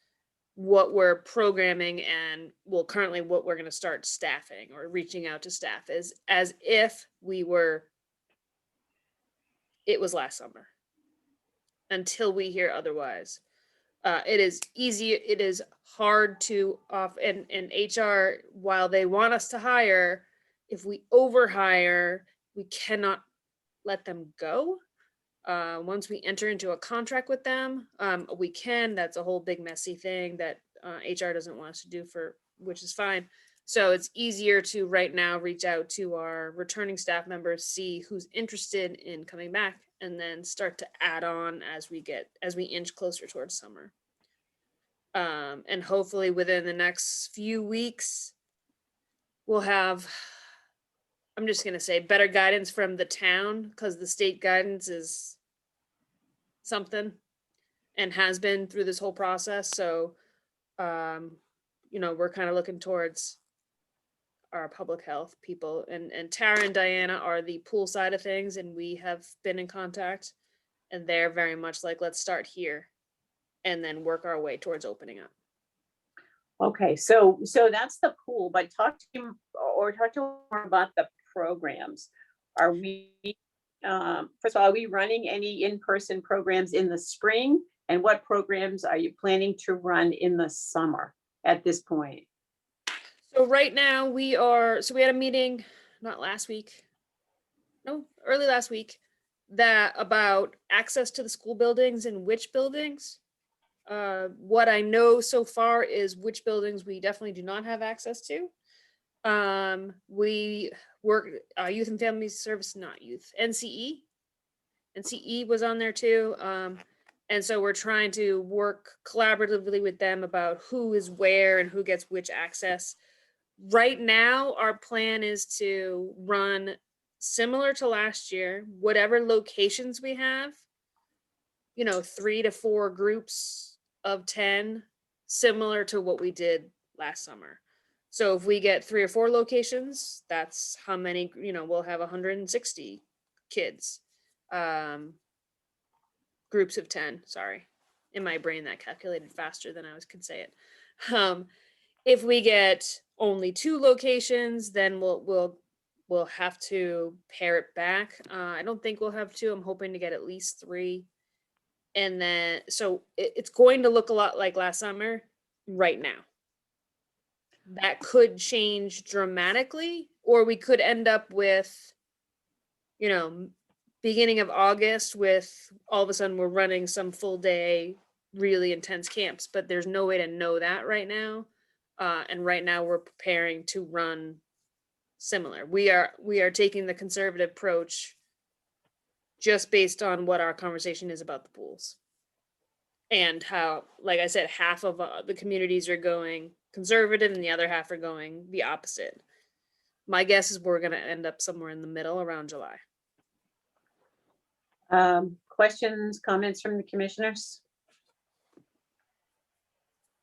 [SPEAKER 1] what we're programming and currently what we're going to start staffing or reaching out to staff is as if it was last summer until we hear otherwise. It is easy. It is hard to and HR, while they want us to hire, if we overhire, we cannot let them go. Once we enter into a contract with them, we can. That's a whole big messy thing that HR doesn't want us to do, which is fine. So it's easier to right now reach out to our returning staff members, see who's interested in coming back, and then start to add on as we inch closer towards summer. And hopefully within the next few weeks, we'll have, I'm just going to say, better guidance from the town, because the state guidance is something and has been through this whole process. So, you know, we're kind of looking towards our public health people, and Tara and Diana are the pool side of things, and we have been in contact, and they're very much like, let's start here and then work our way towards opening up.
[SPEAKER 2] Okay, so that's the pool, but talk to more about the programs. Are we, first of all, are we running any in-person programs in the spring? And what programs are you planning to run in the summer at this point?
[SPEAKER 1] So right now we had a meeting, not last week, no, early last week, that about access to the school buildings and which buildings. What I know so far is which buildings we definitely do not have access to. We work, Youth and Family Service, not youth, NCE. NCE was on there too. And so we're trying to work collaboratively with them about who is where and who gets which access. Right now, our plan is to run similar to last year, whatever locations we have, 3 to 4 groups of 10, similar to what we did last summer. So if we get 3 or 4 locations, that's how many, we'll have 160 kids. Groups of 10, sorry. In my brain, that calculated faster than I could say it. If we get only 2 locations, then we'll have to pare it back. I don't think we'll have 2. I'm hoping to get at least 3. And then, so it's going to look a lot like last summer right now. That could change dramatically, or we could end up with, beginning of August with all of a sudden we're running some full day, really intense camps, but there's no way to know that right now. And right now we're preparing to run similar. We are taking the conservative approach just based on what our conversation is about the pools. And how, like I said, half of the communities are going conservative and the other half are going the opposite. My guess is we're going to end up somewhere in the middle around July.
[SPEAKER 2] Questions, comments from the commissioners?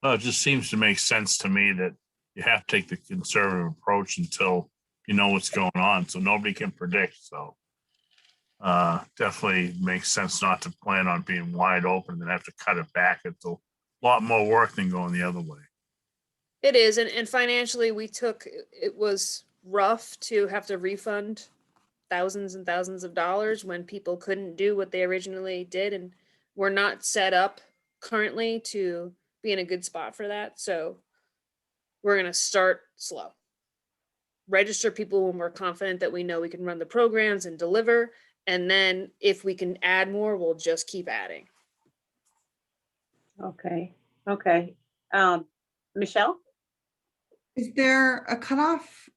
[SPEAKER 8] Well, it just seems to make sense to me that you have to take the conservative approach until you know what's going on, so nobody can predict. So definitely makes sense not to plan on being wide open and have to cut it back. It's a lot more work than going the other way.
[SPEAKER 1] It is, and financially it was rough to have to refund thousands and thousands of dollars when people couldn't do what they originally did, and we're not set up currently to be in a good spot for that. So we're going to start slow. Register people when we're confident that we know we can run the programs and deliver. And then if we can add more, we'll just keep adding.
[SPEAKER 2] Okay. Michelle?
[SPEAKER 7] Is there a cutoff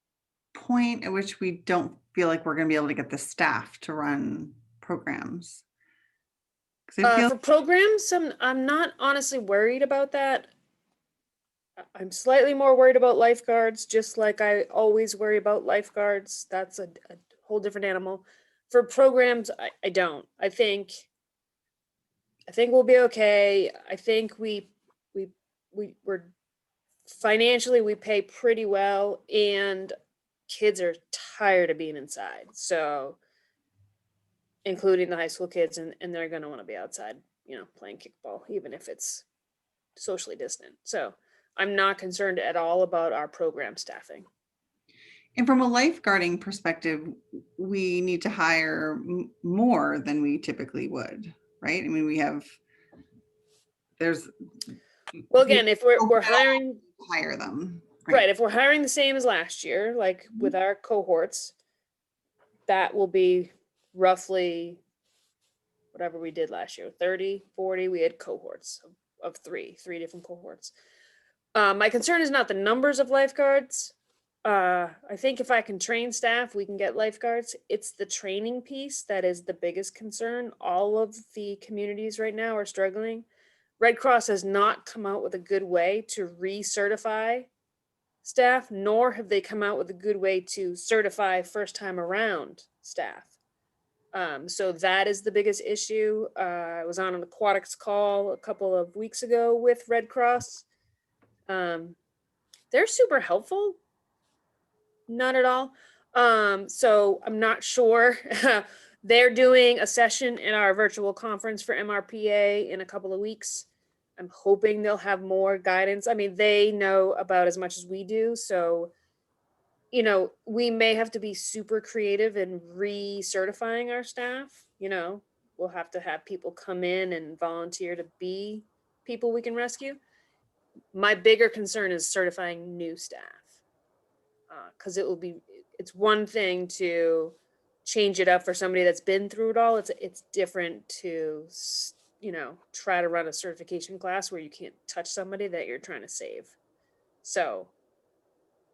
[SPEAKER 7] point at which we don't feel like we're going to be able to get the staff to run programs? 'Cause I feel
[SPEAKER 1] For programs, I'm not honestly worried about that. I'm slightly more worried about lifeguards, just like I always worry about lifeguards. That's a whole different animal. For programs, I don't. I think we'll be okay. I think we're financially, we pay pretty well, and kids are tired of being inside. So including the high school kids, and they're going to want to be outside, playing kickball, even if it's socially distant. So I'm not concerned at all about our program staffing.
[SPEAKER 7] And from a lifeguarding perspective, we need to hire more than we typically would, right? I mean,
[SPEAKER 1] Well, again, if we're hiring,
[SPEAKER 7] hire them.
[SPEAKER 1] right, if we're hiring the same as last year, like with our cohorts, that will be roughly whatever we did last year, 30, 40, we had cohorts of three different cohorts. My concern is not the numbers of lifeguards. I think if I can train staff, we can get lifeguards. It's the training piece that is the biggest concern. All of the communities right now are struggling. Red Cross has not come out with a good way to recertify staff, nor have they come out with a good way to certify first time around staff. So that is the biggest issue. I was on an aquatics call a couple of weeks ago with Red Cross. They're super helpful. Not at all. So I'm not sure. They're doing a session in our virtual conference for MRPA in a couple of weeks. I'm hoping they'll have more guidance. I mean, they know about as much as we do. So, we may have to be super creative in recertifying our staff, we'll have to have people come in and volunteer to be people we can rescue. My bigger concern is certifying new staff. Because it's one thing to change it up for somebody that's been through it all. It's different to, try to run a certification class where you can't touch somebody that you're trying to save. So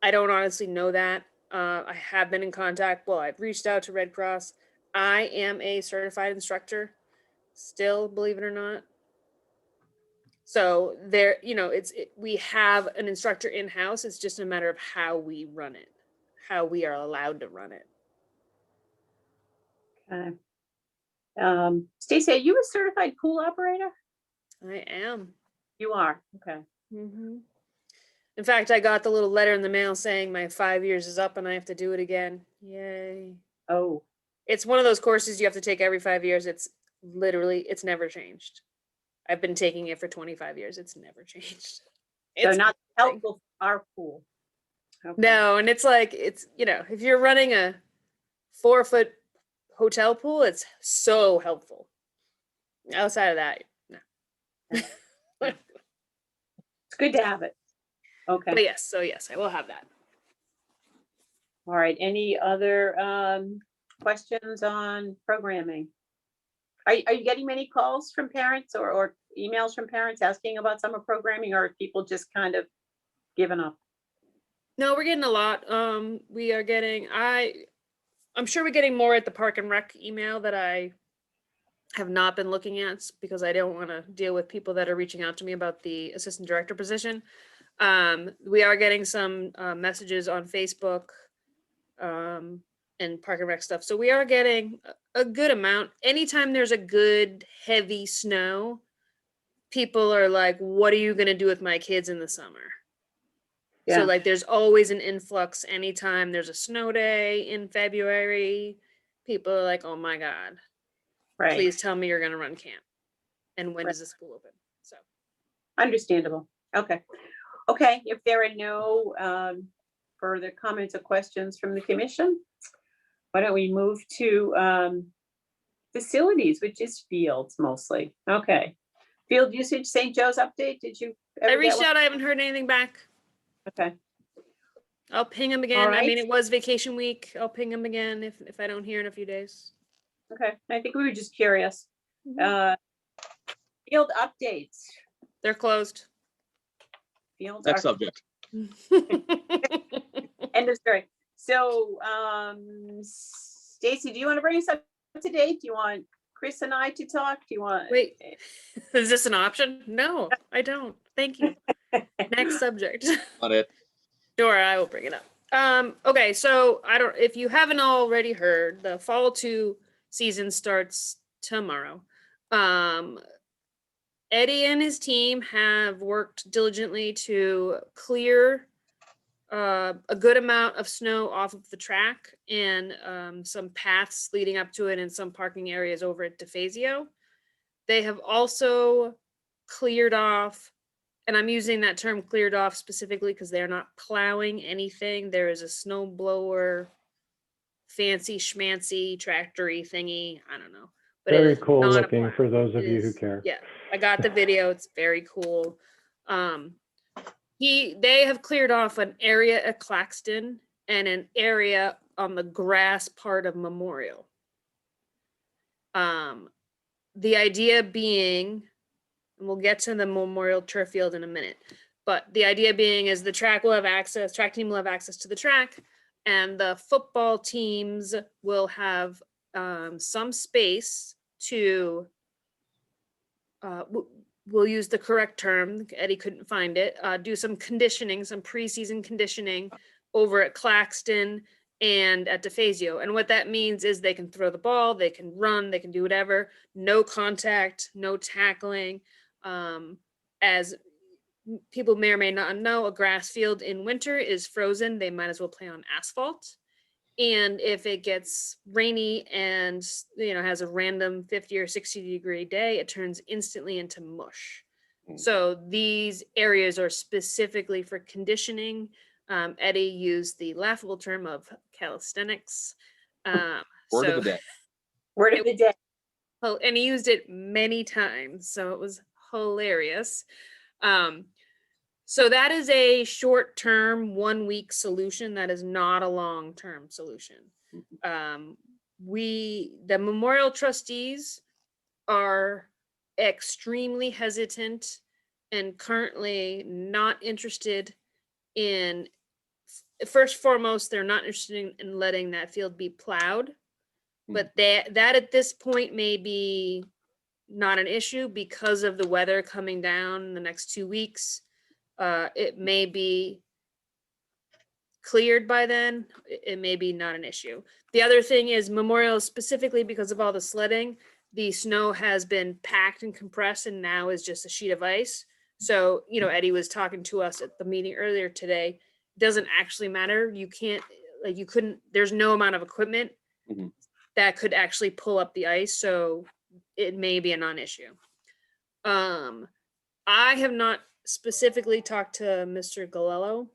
[SPEAKER 1] I don't honestly know that. I have been in contact. Well, I've reached out to Red Cross. I am a certified instructor still, believe it or not. So there, we have an instructor in-house. It's just a matter of how we run it, how we are allowed to run it.
[SPEAKER 2] Okay. Stacy, are you a certified pool operator?
[SPEAKER 1] I am.
[SPEAKER 2] You are. Okay.
[SPEAKER 1] Mm-hmm. In fact, I got the little letter in the mail saying my 5 years is up and I have to do it again. Yay.
[SPEAKER 2] Oh,
[SPEAKER 1] It's one of those courses you have to take every 5 years. It's never changed. I've been taking it for 25 years. It's never changed.
[SPEAKER 2] so
[SPEAKER 1] It's
[SPEAKER 2] not
[SPEAKER 1] amazing.
[SPEAKER 2] helpful for our pool. Okay.
[SPEAKER 1] No, and it's like, if you're running a 4-foot hotel pool, it's so helpful. Outside of that, no.
[SPEAKER 2] It's good to have it. Okay.
[SPEAKER 1] But yes, I will have that.
[SPEAKER 2] All right. Any other questions on programming? Are you getting many calls from parents or emails from parents asking about summer programming, or are people just kind of giving up?
[SPEAKER 1] No, we're getting a lot. We are getting, I'm sure we're getting more at the Park and Rec email that I have not been looking at because I don't want to deal with people that are reaching out to me about the assistant director position. We are getting some messages on Facebook and Park and Rec stuff. So we are getting a good amount. Anytime there's a good heavy snow, people are like, what are you going to do with my kids in the summer?
[SPEAKER 2] Yeah.
[SPEAKER 1] So like there's always an influx anytime there's a snow day in February. People are like, oh my God,
[SPEAKER 2] Right.
[SPEAKER 1] please tell me you're going to run camp. And when
[SPEAKER 2] Right.
[SPEAKER 1] does the school open? So
[SPEAKER 2] Understandable. Okay. Okay. If there are no further comments or questions from the commission, why don't we move to facilities, which is fields mostly. Okay. Field usage, St. Joe's update. Did you
[SPEAKER 1] I
[SPEAKER 2] ever get
[SPEAKER 1] reached
[SPEAKER 2] one?
[SPEAKER 1] out. I haven't heard anything back.
[SPEAKER 2] Okay.
[SPEAKER 1] I'll ping him again. I mean,
[SPEAKER 2] right.
[SPEAKER 1] it was vacation week. I'll ping him again if I don't hear in a few days.
[SPEAKER 2] Okay. I think we were just curious.
[SPEAKER 1] Mhm.
[SPEAKER 2] Field updates.
[SPEAKER 1] They're closed.
[SPEAKER 2] Fields
[SPEAKER 5] Next
[SPEAKER 2] are
[SPEAKER 5] subject.
[SPEAKER 2] end of story. So, Stacy, do you want to bring us up to date? Do you want Chris and I to talk? Do you want?
[SPEAKER 1] Wait, is this an option? No, I don't. Thank you. Next subject.
[SPEAKER 5] On it.
[SPEAKER 1] Sure, I will bring it up. Okay, so if you haven't already heard, the fall 2 season starts tomorrow. Eddie and his team have worked diligently to clear a good amount of snow off of the track and some paths leading up to it and some parking areas over at DeFazio. They have also cleared off, and I'm using that term cleared off specifically because they're not plowing anything. There is a snow blower, fancy schmancy tractory thingy. I don't know. But it
[SPEAKER 3] Very
[SPEAKER 1] is
[SPEAKER 3] cool
[SPEAKER 1] not a
[SPEAKER 3] looking
[SPEAKER 1] plow.
[SPEAKER 3] for those of
[SPEAKER 1] It
[SPEAKER 3] you who
[SPEAKER 1] is-
[SPEAKER 3] care.
[SPEAKER 1] Yeah, I got the video. It's very cool. They have cleared off an area at Claxton and an area on the grass part of Memorial. The idea being, and we'll get to the Memorial turf field in a minute, but the idea being is the track team will have access to the track, and the football teams will have some space to, we'll use the correct term, Eddie couldn't find it, do some conditioning, some preseason conditioning over at Claxton and at DeFazio. And what that means is they can throw the ball, they can run, they can do whatever, no contact, no tackling. As people may or may not know, a grass field in winter is frozen. They might as well play on asphalt. And if it gets rainy and has a random 50 or 60 degree day, it turns instantly into mush. So these areas are specifically for conditioning. Eddie used the laughable term of calisthenics.
[SPEAKER 5] Word of the day.
[SPEAKER 2] Word of the day.
[SPEAKER 1] Oh, and he used it many times, so it was hilarious. So that is a short-term, 1-week solution. That is not a long-term solution. The memorial trustees are extremely hesitant and currently not interested in, first foremost, they're not interested in letting that field be plowed. But that at this point may be not an issue because of the weather coming down in the next 2 weeks. It may be cleared by then. It may be not an issue. The other thing is Memorial, specifically because of all the sledding, the snow has been packed and compressed and now is just a sheet of ice. So, Eddie was talking to us at the meeting earlier today. It doesn't actually matter. You can't, you couldn't, there's no amount of equipment
[SPEAKER 5] Mhm.
[SPEAKER 1] that could actually pull up the ice. So it may be a non-issue. I have not specifically talked to Mr. Galello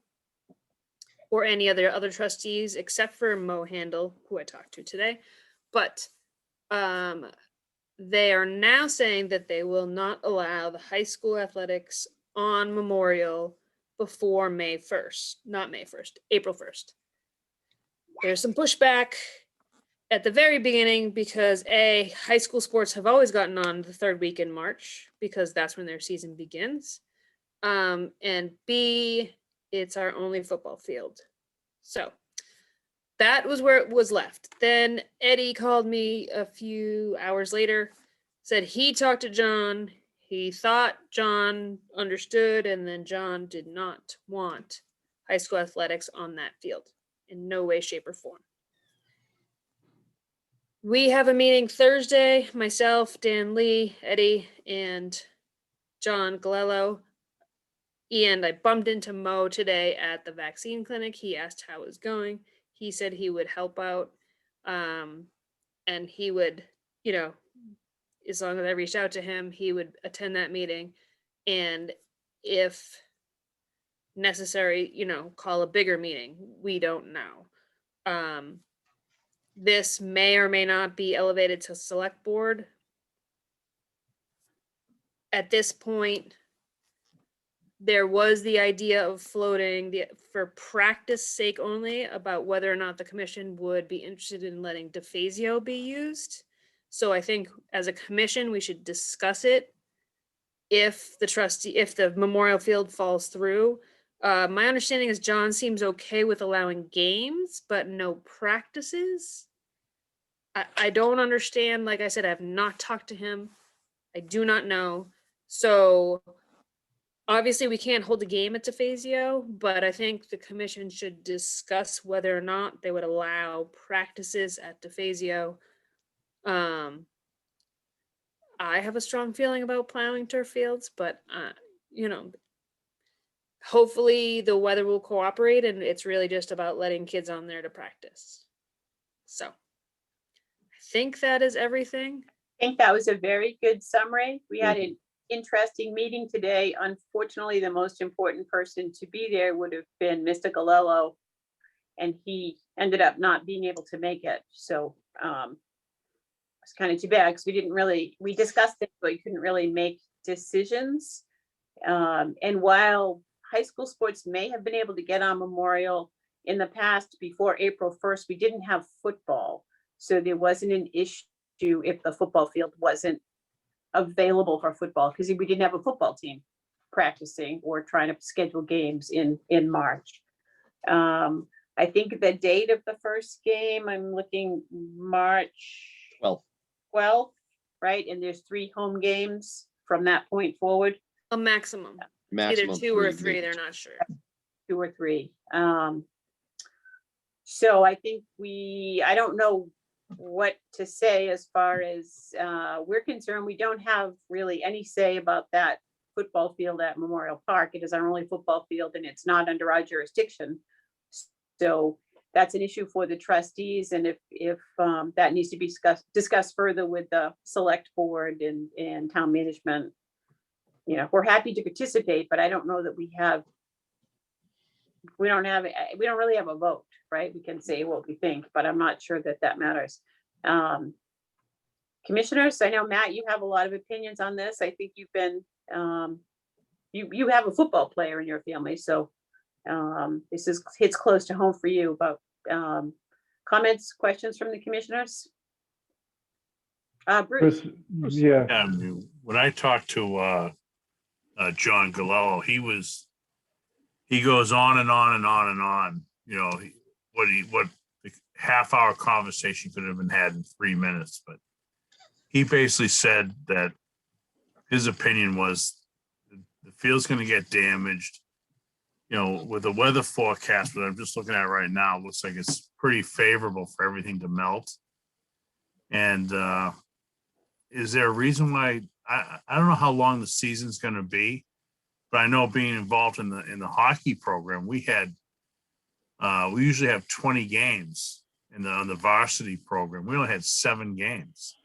[SPEAKER 1] or any other trustees except for Mo Handel, who I talked to today. But they are now saying that they will not allow the high school athletics on Memorial before May 1st, not May 1st, April 1st. There's some pushback at the very beginning because high school sports have always gotten on the third week in March because that's when their season begins. And B, it's our only football field. So that was where it was left. Then Eddie called me a few hours later, said he talked to John. He thought John understood, and then John did not want high school athletics on that field in no way, shape, or form. We have a meeting Thursday, myself, Dan Lee, Eddie, and John Galello. And I bumped into Mo today at the vaccine clinic. He asked how it was going. He said he would help out. And he would, as long as I reached out to him, he would attend that meeting. And if necessary, call a bigger meeting. We don't know. This may or may not be elevated to select board. At this point, there was the idea of floating for practice sake only about whether or not the commission would be interested in letting DeFazio be used. So I think as a commission, we should discuss it if the memorial field falls through. My understanding is John seems okay with allowing games, but no practices. I don't understand. Like I said, I have not talked to him. I do not know. So obviously we can't hold a game at DeFazio, but I think the commission should discuss whether or not they would allow practices at DeFazio. I have a strong feeling about plowing turf fields, but hopefully the weather will cooperate and it's really just about letting kids on there to practice. So I think that is everything.
[SPEAKER 2] I think that was a very good summary. We had an interesting meeting today. Unfortunately, the most important person to be there would have been Mr. Galello, and he ended up not being able to make it. So it's kind of too bad because we discussed it, but we couldn't really make decisions. And while high school sports may have been able to get on Memorial in the past before April 1st, we didn't have football. So there wasn't an issue if the football field wasn't available for football because we didn't have a football team practicing or trying to schedule games in March. I think the date of the first game, I'm looking March 12th, right? And there's 3 home games from that point forward.
[SPEAKER 1] A maximum.
[SPEAKER 5] Maximum
[SPEAKER 1] Either 2 or
[SPEAKER 5] 3,
[SPEAKER 1] 3,
[SPEAKER 5] maybe.
[SPEAKER 1] they're not sure.
[SPEAKER 2] 2 or 3. So I think I don't know what to say as far as we're concerned. We don't have really any say about that football field at Memorial Park. It is our only football field and it's not under our jurisdiction. So that's an issue for the trustees. And if that needs to be discussed further with the select board and town management, we're happy to participate, but I don't know that we don't really have a vote, right? We can say what we think, but I'm not sure that matters. Commissioners, I know, Matt, you have a lot of opinions on this. I think you've been, you have a football player in your family, so this hits close to home for you, but comments, questions from the commissioners? Bruce?
[SPEAKER 3] Yeah,
[SPEAKER 8] Yeah, I mean, when I talked to John Galello, he goes on and on and on and on. You know, what the half-hour conversation could have been had in 3 minutes, but he basically said that his opinion was the field's going to get damaged. You know, with the weather forecast, but I'm just looking at it right now, it looks like it's pretty favorable for everything to melt. And is there a reason why? I don't know how long the season's going to be, but I know being involved in the hockey program, we usually have 20 games on the varsity program. We only had 7 games.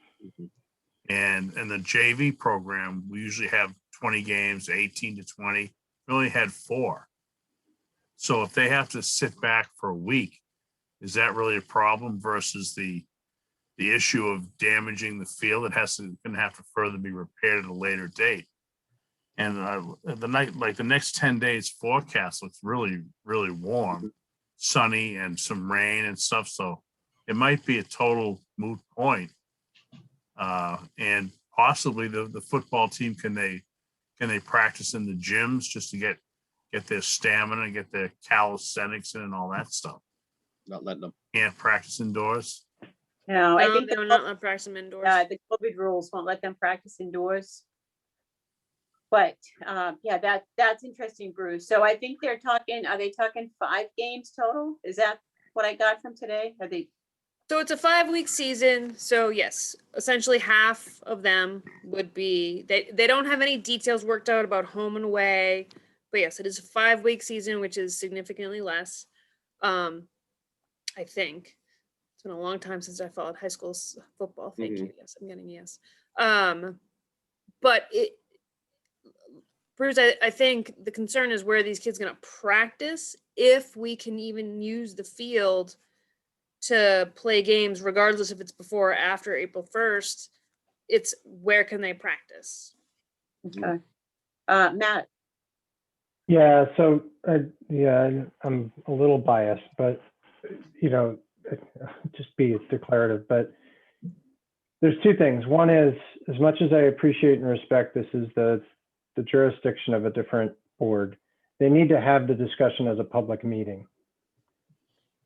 [SPEAKER 8] And in the JV program, we usually have 20 games, 18 to 20. We only had 4. So if they have to sit back for a week, is that really a problem versus the issue of damaging the field? It going to have to further be repaired at a later date. And the next 10 days forecast looks really, really warm, sunny, and some rain and stuff. So it might be a total moot point. And possibly the football team, can they practice in the gyms just to get their stamina and get their calisthenics in and all that stuff?
[SPEAKER 5] Not letting them.
[SPEAKER 8] Can't practice indoors.
[SPEAKER 2] No, I think
[SPEAKER 1] they will not let practice them indoors.
[SPEAKER 2] the COVID rules won't let them practice indoors. But yeah, that's interesting, Bruce. So I think are they talking 5 games total? Is that what I got from today? Are they?
[SPEAKER 1] So it's a 5-week season. So yes, essentially half of them would be, they don't have any details worked out about home and away, but yes, it is a 5-week season, which is significantly less. I think it's been a long time since I followed high school football. Thank you. Yes, I'm getting yes. But Bruce, I think the concern is where are these kids going to practice, if we can even use the field to play games, regardless if it's before or after April 1st. It's where can they practice?
[SPEAKER 2] Okay. Matt?
[SPEAKER 3] yeah. So I'm a little biased, but just be declarative. But there's 2 things. One is, as much as I appreciate and respect this is the jurisdiction of a different board, they need to have the discussion as a public meeting.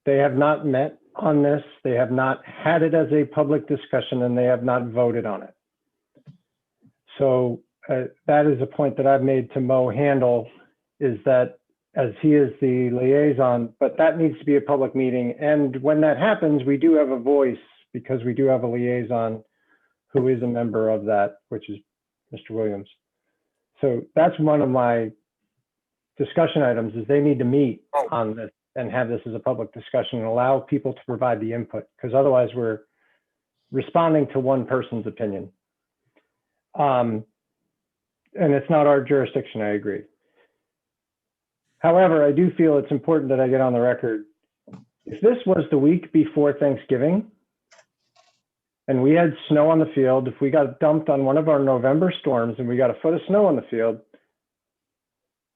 [SPEAKER 3] They have not met on this. They have not had it as a public discussion, and they have not voted on it. So that is a point that I've made to Mo Handel, is that as he is the liaison, but that needs to be a public meeting. And when that happens, we do have a voice, because we do have a liaison who is a member of that, which is Mr. Williams. So that's one of my discussion items, is they need to meet on this and have this as a public discussion and allow people to provide the input, because otherwise we're responding to one person's opinion. And it's not our jurisdiction, I agree. However, I do feel it's important that I get on the record. If this was the week before Thanksgiving and we had snow on the field, if we got dumped on one of our November storms and we got a foot of snow on the field,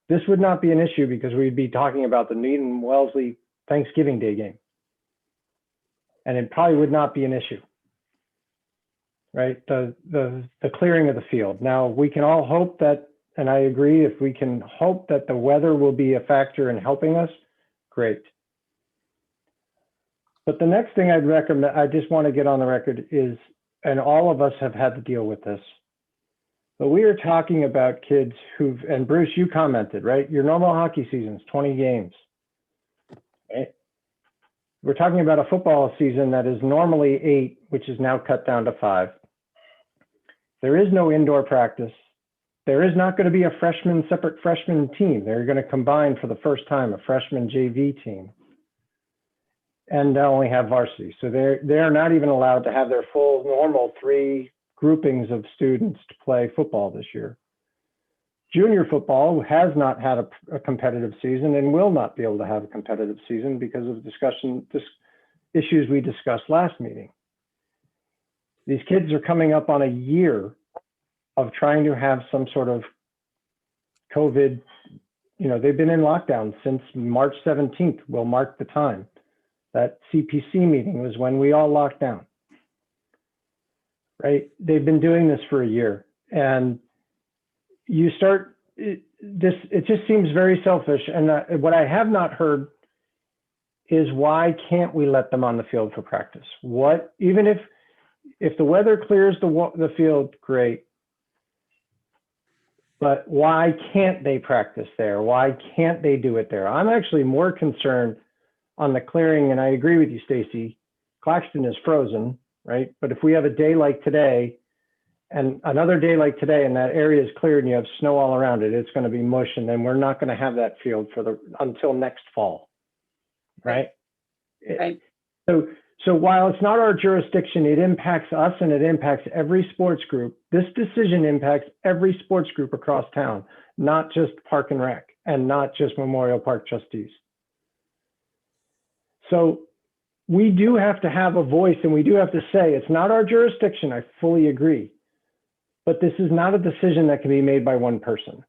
[SPEAKER 3] this would not be an issue, because we'd be talking about the Needham-Wellesley Thanksgiving Day game. And it probably would not be an issue, right? The clearing of the field. Now, we can all hope that, and I agree, if we can hope that the weather will be a factor in helping us, great. But the next thing I'd recommend, I just want to get on the record is, and all of us have had to deal with this, but we are talking about kids and Bruce, you commented, right? Your normal hockey season's 20 games, right? We're talking about a football season that is normally 8, which is now cut down to 5. There is no indoor practice. There is not going to be a separate freshman team. They're going to combine for the first time a freshman JV team, and they'll only have varsity. So they're not even allowed to have their full normal 3 groupings of students to play football this year. Junior football has not had a competitive season and will not be able to have a competitive season because of issues we discussed last meeting. These kids are coming up on a year of trying to have some sort of COVID, they've been in lockdown since March 17th, will mark the time. That CPC meeting was when we all locked down, right? They've been doing this for a year, and you start, it just seems very selfish. And what I have not heard is, why can't we let them on the field for practice? Even if the weather clears the field, great. But why can't they practice there? Why can't they do it there? I'm actually more concerned on the clearing, and I agree with you, Stacy. Claxton is frozen, right? But if we have a day like today and another day like today, and that area is cleared and you have snow all around it, it's going to be mush, and then we're not going to have that field until next fall, right?
[SPEAKER 2] Right.
[SPEAKER 3] So while it's not our jurisdiction, it impacts us and it impacts every sports group. This decision impacts every sports group across town, not just Park and Rec and not just Memorial Park trustees. So we do have to have a voice, and we do have to say it's not our jurisdiction. I fully agree. But this is not a decision that can be made by one person,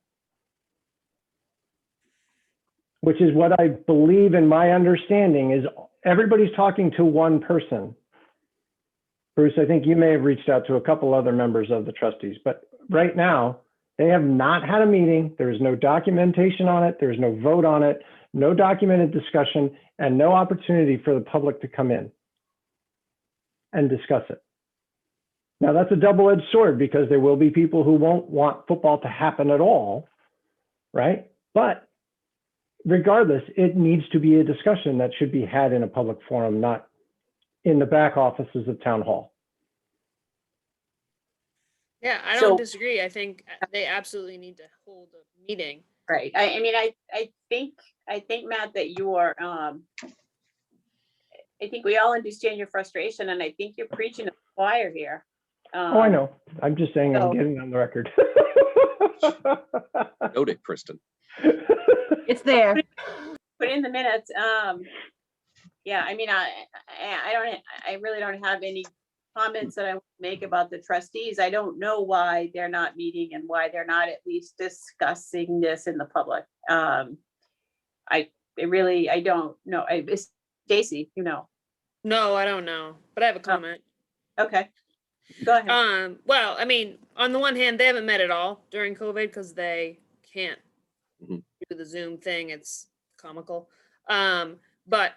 [SPEAKER 3] which is what I believe, in my understanding, is everybody's talking to one person. Bruce, I think you may have reached out to a couple other members of the trustees, but right now they have not had a meeting. There's no documentation on it. There's no vote on it, no documented discussion, and no opportunity for the public to come in and discuss it. Now that's a double-edged sword, because there will be people who won't want football to happen at all, right? But regardless, it needs to be a discussion that should be had in a public forum, not in the back offices of town hall.
[SPEAKER 1] Yeah, I
[SPEAKER 2] So-
[SPEAKER 1] don't disagree. I think they absolutely need to hold a meeting.
[SPEAKER 2] Right. I mean, I think, Matt, that you are, I think we all understand your frustration, and I think you're preaching to the choir here.
[SPEAKER 3] Oh, I know. I'm just saying,
[SPEAKER 2] so-
[SPEAKER 3] I'm getting on the record.
[SPEAKER 5] Note it, Kristen.
[SPEAKER 6] It's there.
[SPEAKER 2] Put in the minutes. Yeah, I mean, I really don't have any comments that I want to make about the trustees. I don't know why they're not meeting and why they're not at least discussing this in the public. I don't know. Stacy,
[SPEAKER 1] No, I don't know, but I have a comment.
[SPEAKER 2] Okay, go ahead.
[SPEAKER 1] Well, I mean, on the one hand, they haven't met at all during COVID because they can't
[SPEAKER 5] Mhm.
[SPEAKER 1] do the Zoom thing. It's comical. But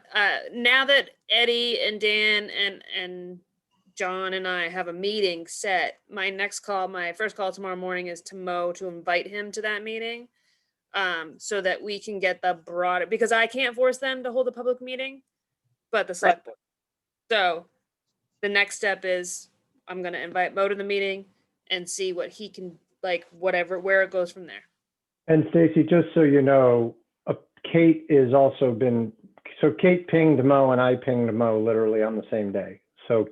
[SPEAKER 1] now that Eddie and Dan and John and I have a meeting set, my first call tomorrow morning is to Mo to invite him to that meeting, so that we can get the broader, because I can't force them to hold a public meeting, but the select board. So the next step is I'm going to invite Mo to the meeting and see what he can, where it goes from there.
[SPEAKER 3] And Stacy, just so you know, Kate pinged Mo and I pinged Mo literally on the same day. So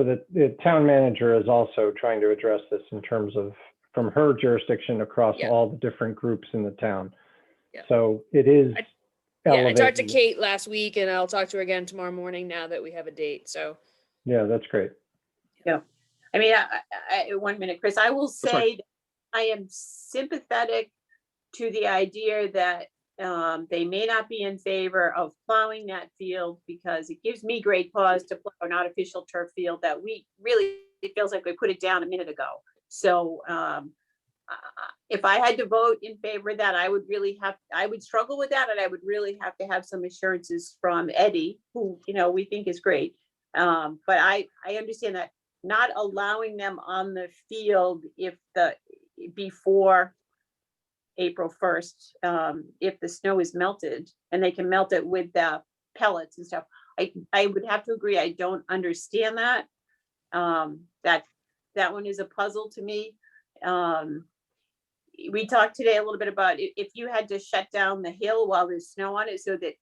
[SPEAKER 3] the town manager is also trying to address this in terms of, from her jurisdiction across
[SPEAKER 1] Yeah.
[SPEAKER 3] all the different groups in the town.
[SPEAKER 1] Yeah.
[SPEAKER 3] So it is.
[SPEAKER 1] I talked to
[SPEAKER 3] elevated.
[SPEAKER 1] Kate last week, and I'll talk to her again tomorrow morning now that we have a date. So
[SPEAKER 3] Yeah, that's great.
[SPEAKER 2] I mean, I 1 minute, Chris, I will
[SPEAKER 5] That's fine.
[SPEAKER 2] say that I am sympathetic to the idea that they may not be in favor of plowing that field, because it gives me great pause to plow an artificial turf field that it feels like we put it down a minute ago. So if I had to vote in favor of that, I would struggle with that, and I would really have to have some assurances from Eddie, who, we think is great. But I understand that not allowing them on the field before April 1st, if the snow is melted, and they can melt it with the pellets and stuff. I would have to agree. I don't understand that. That one is a puzzle to me. We talked today a little bit about if you had to shut down the hill while there's snow on it so that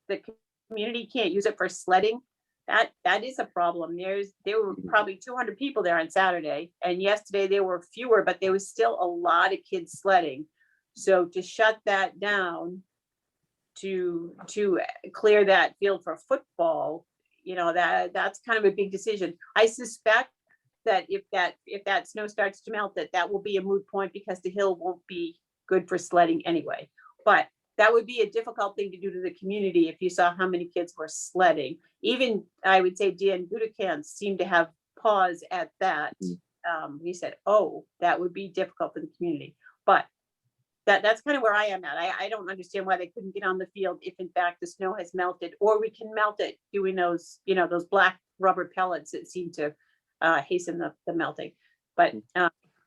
[SPEAKER 2] the community can't use it for sledding. That is a problem. There were probably 200 people there on Saturday, and yesterday there were fewer, but there was still a lot of kids sledding. So to shut that down, to clear that field for football, you know, that's kind of a big decision. I suspect that if that snow starts to melt, that will be a moot point because the hill won't be good for sledding anyway. But that would be a difficult thing to do to the community if you saw how many kids were sledding. Even, I would say, Dan Budokan seemed to have pause at that. He said, oh, that would be difficult for the community. But that's kind of where I am at. I don't understand why they couldn't get on the field if in fact the snow has melted, or we can melt it doing those, you know, those black rubber pellets that seem to hasten the melting. But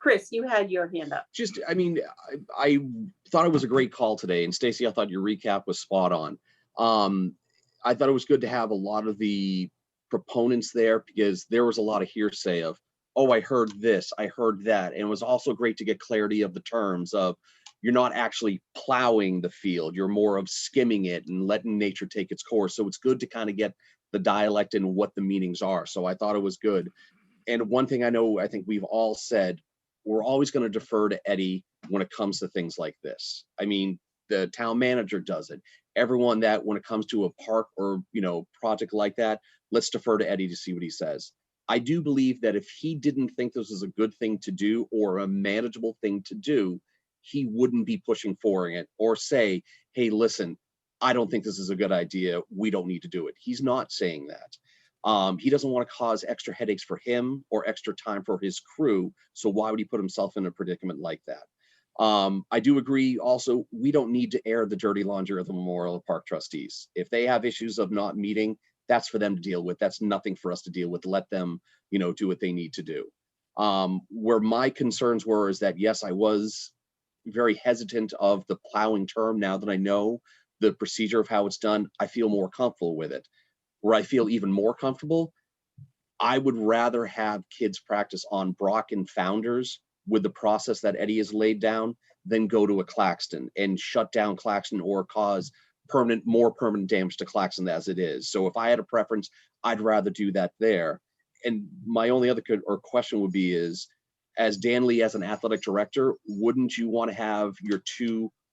[SPEAKER 2] Chris, you had your hand up.
[SPEAKER 5] Just, I mean, I thought it was a great call today, and Stacy, I thought your recap was spot on. I thought it was good to have a lot of the proponents there because there was a lot of hearsay of, oh, I heard this, I heard that. And it was also great to get clarity of the terms of, you're not actually plowing the field, you're more of skimming it and letting nature take its course. So it's good to kind of get the dialect and what the meanings are. So I thought it was good. And one thing I think we've all said, we're always going to defer to Eddie when it comes to things like this. I mean, the town manager does it. Everyone that when it comes to a park or, you know, project like that, let's defer to Eddie to see what he says. I do believe that if he didn't think this was a good thing to do or a manageable thing to do, he wouldn't be pushing for it or say, hey, listen, I don't think this is a good idea. We don't need to do it. He's not saying that. He doesn't want to cause extra headaches for him or extra time for his crew. So why would he put himself in a predicament like that? I do agree also, we don't need to air the dirty laundry of the Memorial Park trustees. If they have issues of not meeting, that's for them to deal with. That's nothing for us to deal with. Let them, you know, do what they need to do. Where my concerns were is that, yes, I was very hesitant of the plowing term. Now that I know the procedure of how it's done, I feel more comfortable with it. Where I feel even more comfortable, I would rather have kids practice on Brock and Founders with the process that Eddie has laid down than go to a Claxton and shut down Claxton or cause more permanent damage to Claxton as it is. So if I had a preference, I'd rather do that there. And my only other question would be is, as Dan Lee, as an athletic director, wouldn't you want to have your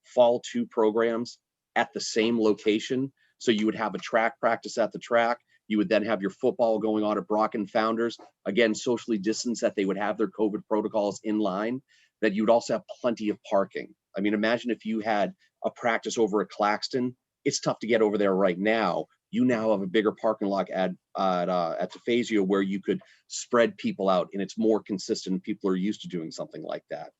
[SPEAKER 5] fall two programs at the same location? So you would have a track practice at the track. You would then have your football going on at Brock and Founders, again, socially distanced, that they would have their COVID protocols in line, that you would also have plenty of parking. I mean, imagine if you had a practice over at Claxton. It's tough to get over there right now. You now have a bigger parking lot at Tafazio where you could spread people out and it's more consistent. People are used to doing something like that.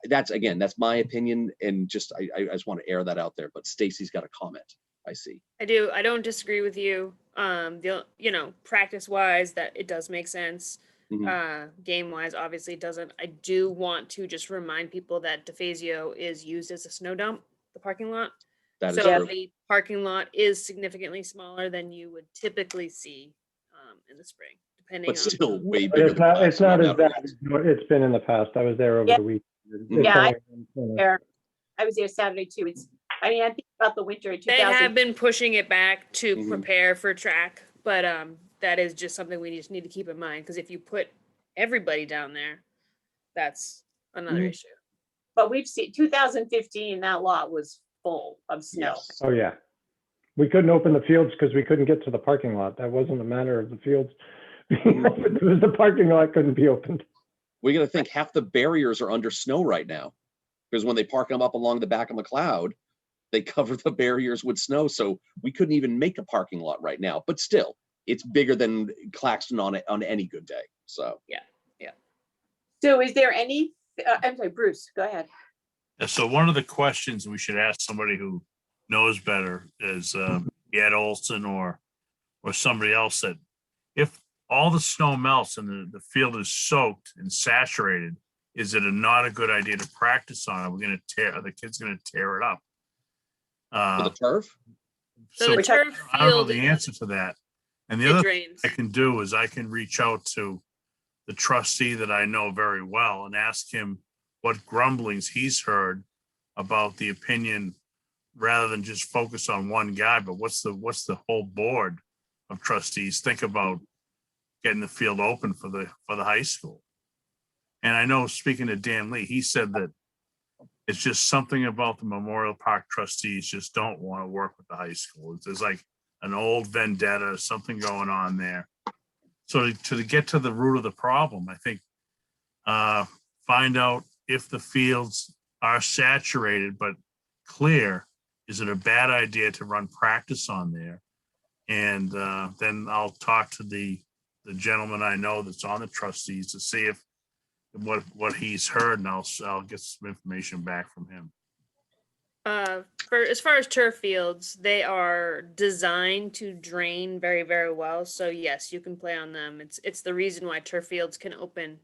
[SPEAKER 5] That's my opinion. And just, I just want to air that out there, but Stacy's got a comment. I see.
[SPEAKER 1] I do. I don't disagree with you. Practice wise, that it does make sense. Game wise, obviously it doesn't. I do want to just remind people that DeFazio is used as a snow dump, the parking lot.
[SPEAKER 5] That is
[SPEAKER 1] so
[SPEAKER 5] true.
[SPEAKER 1] the parking lot is significantly smaller than you would typically see in the spring, depending
[SPEAKER 5] But
[SPEAKER 1] on.
[SPEAKER 5] still way
[SPEAKER 3] But
[SPEAKER 5] bigger.
[SPEAKER 3] it's not as bad as
[SPEAKER 5] that.
[SPEAKER 3] it's been in the past. I was there over
[SPEAKER 2] Yeah.
[SPEAKER 3] the weekend.
[SPEAKER 2] Yeah, I was there Saturday too. I think about the winter in
[SPEAKER 1] They
[SPEAKER 2] 2000.
[SPEAKER 1] have been pushing it back to
[SPEAKER 5] Mhm.
[SPEAKER 1] prepare for track, but that is just something we just need to keep in mind, because if you put everybody down there, that's another issue.
[SPEAKER 2] But we've seen 2015, that lot was full of snow.
[SPEAKER 5] Yes.
[SPEAKER 3] Oh, yeah. We couldn't open the fields because we couldn't get to the parking lot. That wasn't a matter of the fields being open. It was the parking lot couldn't be opened.
[SPEAKER 5] We got to think half the barriers are under snow right now, because when they park them up along the back of McLeod, they cover the barriers with snow. So we couldn't even make a parking lot right now, but still it's bigger than Claxton on any good day. So,
[SPEAKER 1] Yeah.
[SPEAKER 2] So is there any, I'm sorry, Bruce, go ahead.
[SPEAKER 8] So one of the questions we should ask somebody who knows better is Ed Olson or somebody else, that if all the snow melts and the field is soaked and saturated, is it not a good idea to practice on? Are the kids going to tear it up?
[SPEAKER 5] for the turf,
[SPEAKER 1] So the turf
[SPEAKER 8] I don't know
[SPEAKER 1] field,
[SPEAKER 8] the answer to that. And the
[SPEAKER 1] it
[SPEAKER 8] other
[SPEAKER 1] drains.
[SPEAKER 8] thing I can do is I can reach out to the trustee that I know very well and ask him what grumblings he's heard about the opinion, rather than just focus on one guy, but what's the whole board of trustees think about getting the field open for the high school. And I know, speaking to Dan Lee, he said that it's just something about the Memorial Park trustees just don't want to work with the high school. There's like an old vendetta, something going on there. So to get to the root of the problem, I think find out if the fields are saturated but clear. Is it a bad idea to run practice on there? And then I'll talk to the gentleman I know that's on the trustees to see if what he's heard, and I'll get some information back from him.
[SPEAKER 1] For as far as turf fields, they are designed to drain very, very well. So yes, you can play on them. It's the reason why turf fields can open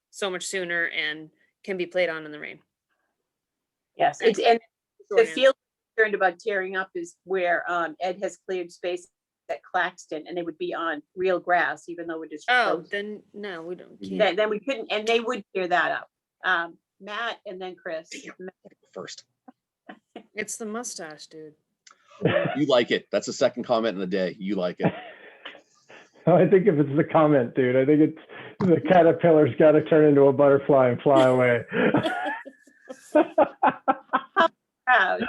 [SPEAKER 1] so much sooner and can be played on in the rain.
[SPEAKER 2] Yes,
[SPEAKER 1] Okay.
[SPEAKER 2] it's, and the
[SPEAKER 1] Short answer.
[SPEAKER 2] field concerned about tearing up is where Ed has cleared space at Claxton, and they would be on real grass, even though we're just.
[SPEAKER 1] Oh, then no, we don't.
[SPEAKER 5] Mhm.
[SPEAKER 1] Can't.
[SPEAKER 2] Then we couldn't, and they would tear that up. Matt and then Chris.
[SPEAKER 5] First,
[SPEAKER 1] It's the mustache, dude.
[SPEAKER 5] you like it. That's the second comment in the day. You like it.
[SPEAKER 3] I think if it's the comment, dude, I think it's the caterpillar's got to turn into a butterfly and fly away.
[SPEAKER 2] Proud.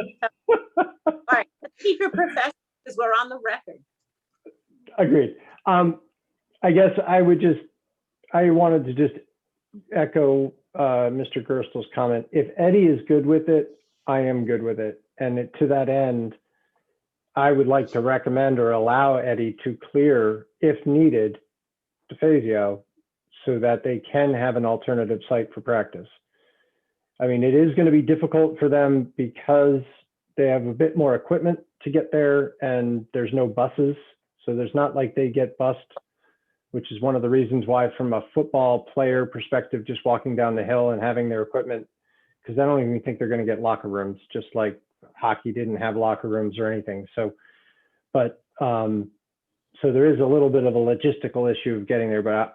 [SPEAKER 2] All right, let's keep it professional because we're on the record.
[SPEAKER 3] Agreed. I guess I wanted to just echo Mr. Gerstel's comment. If Eddie is good with it, I am good with it. And to that end, I would like to recommend or allow Eddie to clear, if needed, DeFazio so that they can have an alternative site for practice. I mean, it is going to be difficult for them because they have a bit more equipment to get there and there's no buses. So there's not like they get bused, which is one of the reasons why from a football player perspective, just walking down the hill and having their equipment, because I don't even think they're going to get locker rooms, just like hockey didn't have locker rooms or anything. So, but so there is a little bit of a logistical issue of getting there, but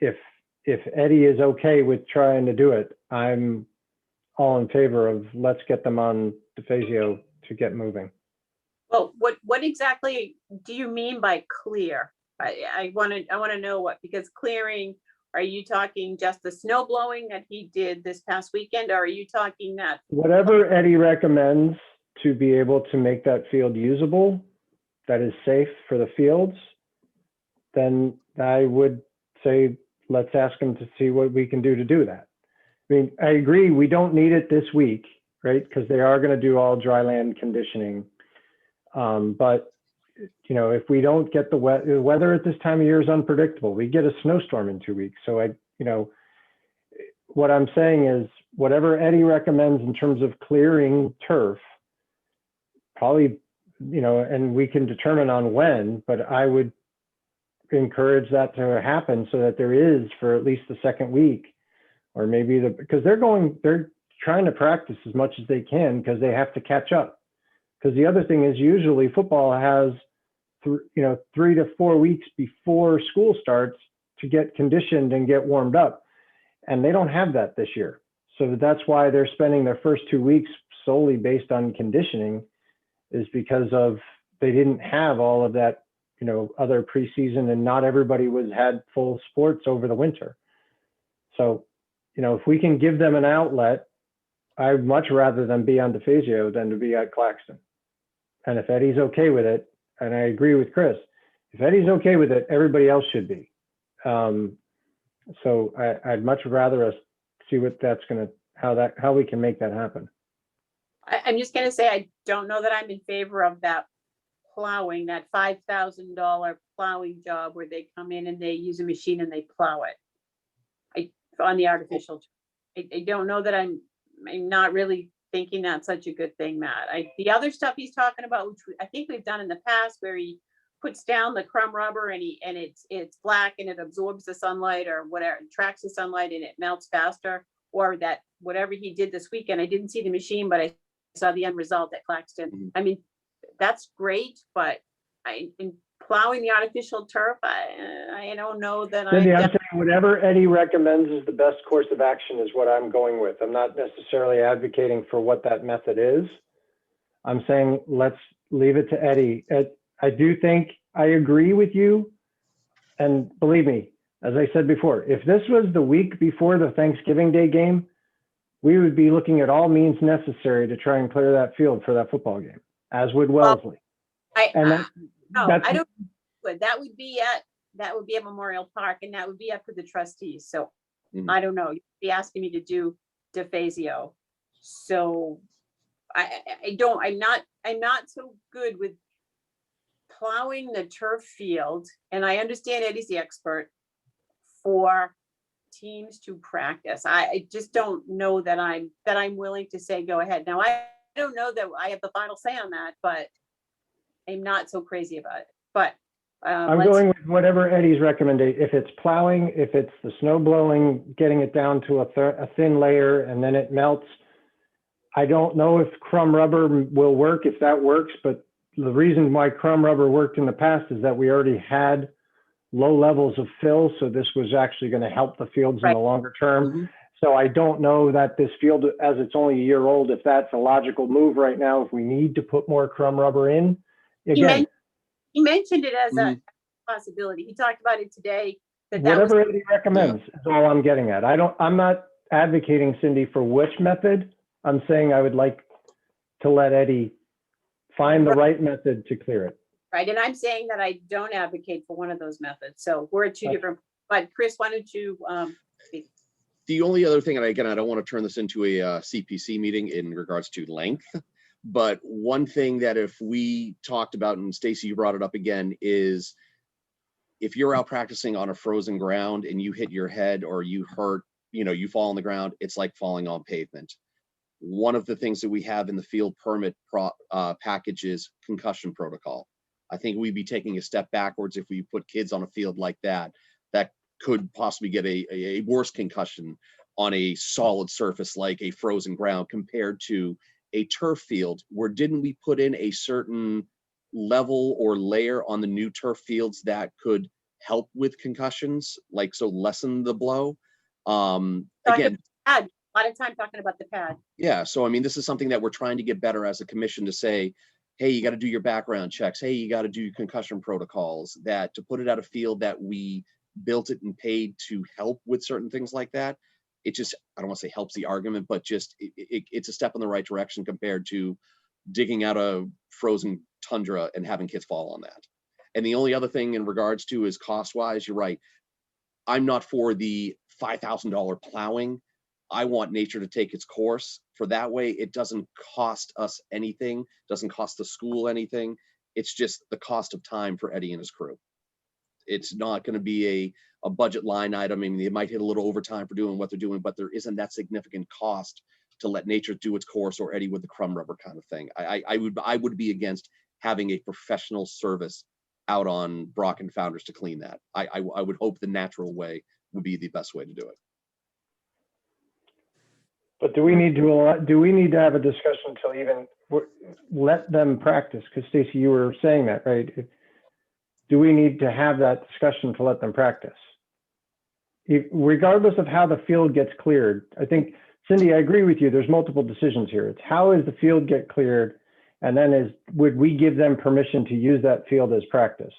[SPEAKER 3] if Eddie is okay with trying to do it, I'm all in favor of let's get them on DeFazio to get moving.
[SPEAKER 2] Well, what exactly do you mean by clear? I want to know what, because clearing, are you talking just the snow blowing that he did this past weekend? Or are you talking that?
[SPEAKER 3] Whatever Eddie recommends to be able to make that field usable, that is safe for the fields, then I would say, let's ask him to see what we can do to do that. I mean, I agree, we don't need it this week, right? Because they are going to do all dry land conditioning. But, you know, if we don't get the weather at this time of year is unpredictable. We get a snowstorm in 2 weeks. So what I'm saying is whatever Eddie recommends in terms of clearing turf, probably, and we can determine on when, but I would encourage that to happen so that there is for at least the second week, or maybe because they're trying to practice as much as they can because they have to catch up. Because the other thing is usually football has 3 to 4 weeks before school starts to get conditioned and get warmed up. And they don't have that this year. So that's why they're spending their first 2 weeks solely based on conditioning, is because of they didn't have all of that, other preseason, and not everybody had full sports over the winter. So, if we can give them an outlet, I'd much rather them be on DeFazio than to be at Claxton. And if Eddie's okay with it, and I agree with Chris, if Eddie's okay with it, everybody else should be. So I'd much rather us see what that's how we can make that happen.
[SPEAKER 2] I'm just going to say, I don't know that I'm in favor of that plowing, that $5,000 plowing job where they come in and they use a machine and they plow it. On the artificial. I don't know that I'm not really thinking that's such a good thing, Matt. The other stuff he's talking about, which I think we've done in the past, where he puts down the crumb rubber and it's black and it absorbs the sunlight or whatever, it tracks the sunlight and it melts faster, or that whatever he did this weekend. I didn't see the machine, but I saw the end result at Claxton.
[SPEAKER 5] Mhm.
[SPEAKER 2] I mean, that's great, but in plowing the artificial turf, I don't know that
[SPEAKER 3] Cindy, I'm saying whatever Eddie recommends is the best course of action is what I'm going with. I'm not necessarily advocating for what that method is. I'm saying let's leave it to Eddie. I do think I agree with you. And believe me, as I said before, if this was the week before the Thanksgiving Day game, we would be looking at all means necessary to try and clear that field for that football game, as would Wellesley.
[SPEAKER 2] No,
[SPEAKER 3] That's-
[SPEAKER 2] I don't, but that would be at Memorial Park, and that would be up to the trustees, so
[SPEAKER 5] Mhm.
[SPEAKER 2] I don't know, you'd be asking me to do DeFazio. So I'm not so good with plowing the turf field, and I understand Eddie's the expert for teams to practice. I just don't know that I'm willing to say, go ahead. Now, I don't know that I have the final say on that, but I'm not so crazy about it. But
[SPEAKER 3] I'm
[SPEAKER 2] let's-
[SPEAKER 3] going with whatever Eddie's recommendation. If it's plowing, if it's the snow blowing, getting it down to a thin layer and then it melts. I don't know if crumb rubber will work, if that works, but the reason why crumb rubber worked in the past is that we already had low levels of fill. So this was actually going to help the fields in
[SPEAKER 2] Right.
[SPEAKER 3] the longer term.
[SPEAKER 5] Mhm.
[SPEAKER 3] So I don't know that this field, as it's only a year old, if that's a logical move right now, if we need to put more crumb rubber in. Again,
[SPEAKER 2] he mentioned it as a
[SPEAKER 5] Mhm.
[SPEAKER 2] possibility. He talked about it today. That was
[SPEAKER 3] whatever Eddie recommends is all I'm getting at. I'm not advocating, Cindy, for which method. I'm saying I would like to let Eddie find the right method to clear it.
[SPEAKER 2] right, and I'm saying that I don't advocate for one of those methods. So we're at two
[SPEAKER 3] Okay.
[SPEAKER 2] different. But Chris, why don't you speak?
[SPEAKER 5] The only other thing, and again, I don't want to turn this into a CPC meeting in regards to length, but one thing that if we talked about, and Stacy, you brought it up again, is if you're out practicing on a frozen ground and you hit your head or you hurt, you fall on the ground, it's like falling on pavement. One of the things that we have in the field permit package is concussion protocol. I think we'd be taking a step backwards if we put kids on a field like that could possibly get a worse concussion on a solid surface like a frozen ground compared to a turf field, where didn't we put in a certain level or layer on the new turf fields that could help with concussions, like so lessen the blow? Again,
[SPEAKER 2] A lot of time talking about the pad.
[SPEAKER 5] yeah, so I mean, this is something that we're trying to get better as a commission to say, hey, you got to do your background checks. Hey, you got to do your concussion protocols, that to put it at a field that we built it and paid to help with certain things like that. It just, I don't want to say helps the argument, but just it's a step in the right direction compared to digging out a frozen tundra and having kids fall on that. And the only other thing in regards to is cost wise, you're right. I'm not for the $5,000 plowing. I want nature to take its course. For that way, it doesn't cost us anything, doesn't cost the school anything. It's just the cost of time for Eddie and his crew. It's not going to be a budget line item. I mean, they might hit a little overtime for doing what they're doing, but there isn't that significant cost to let nature do its course, or Eddie with the crumb rubber kind of thing. I would be against having a professional service out on Brock and Founders to clean that. I would hope the natural way would be the best way to do it.
[SPEAKER 3] But do we need to have a discussion to even let them practice? Because Stacy, you were saying that, right? Do we need to have that discussion to let them practice? Regardless of how the field gets cleared, I think, Cindy, I agree with you. There's multiple decisions here. It's how is the field get cleared? And then would we give them permission to use that field as practice?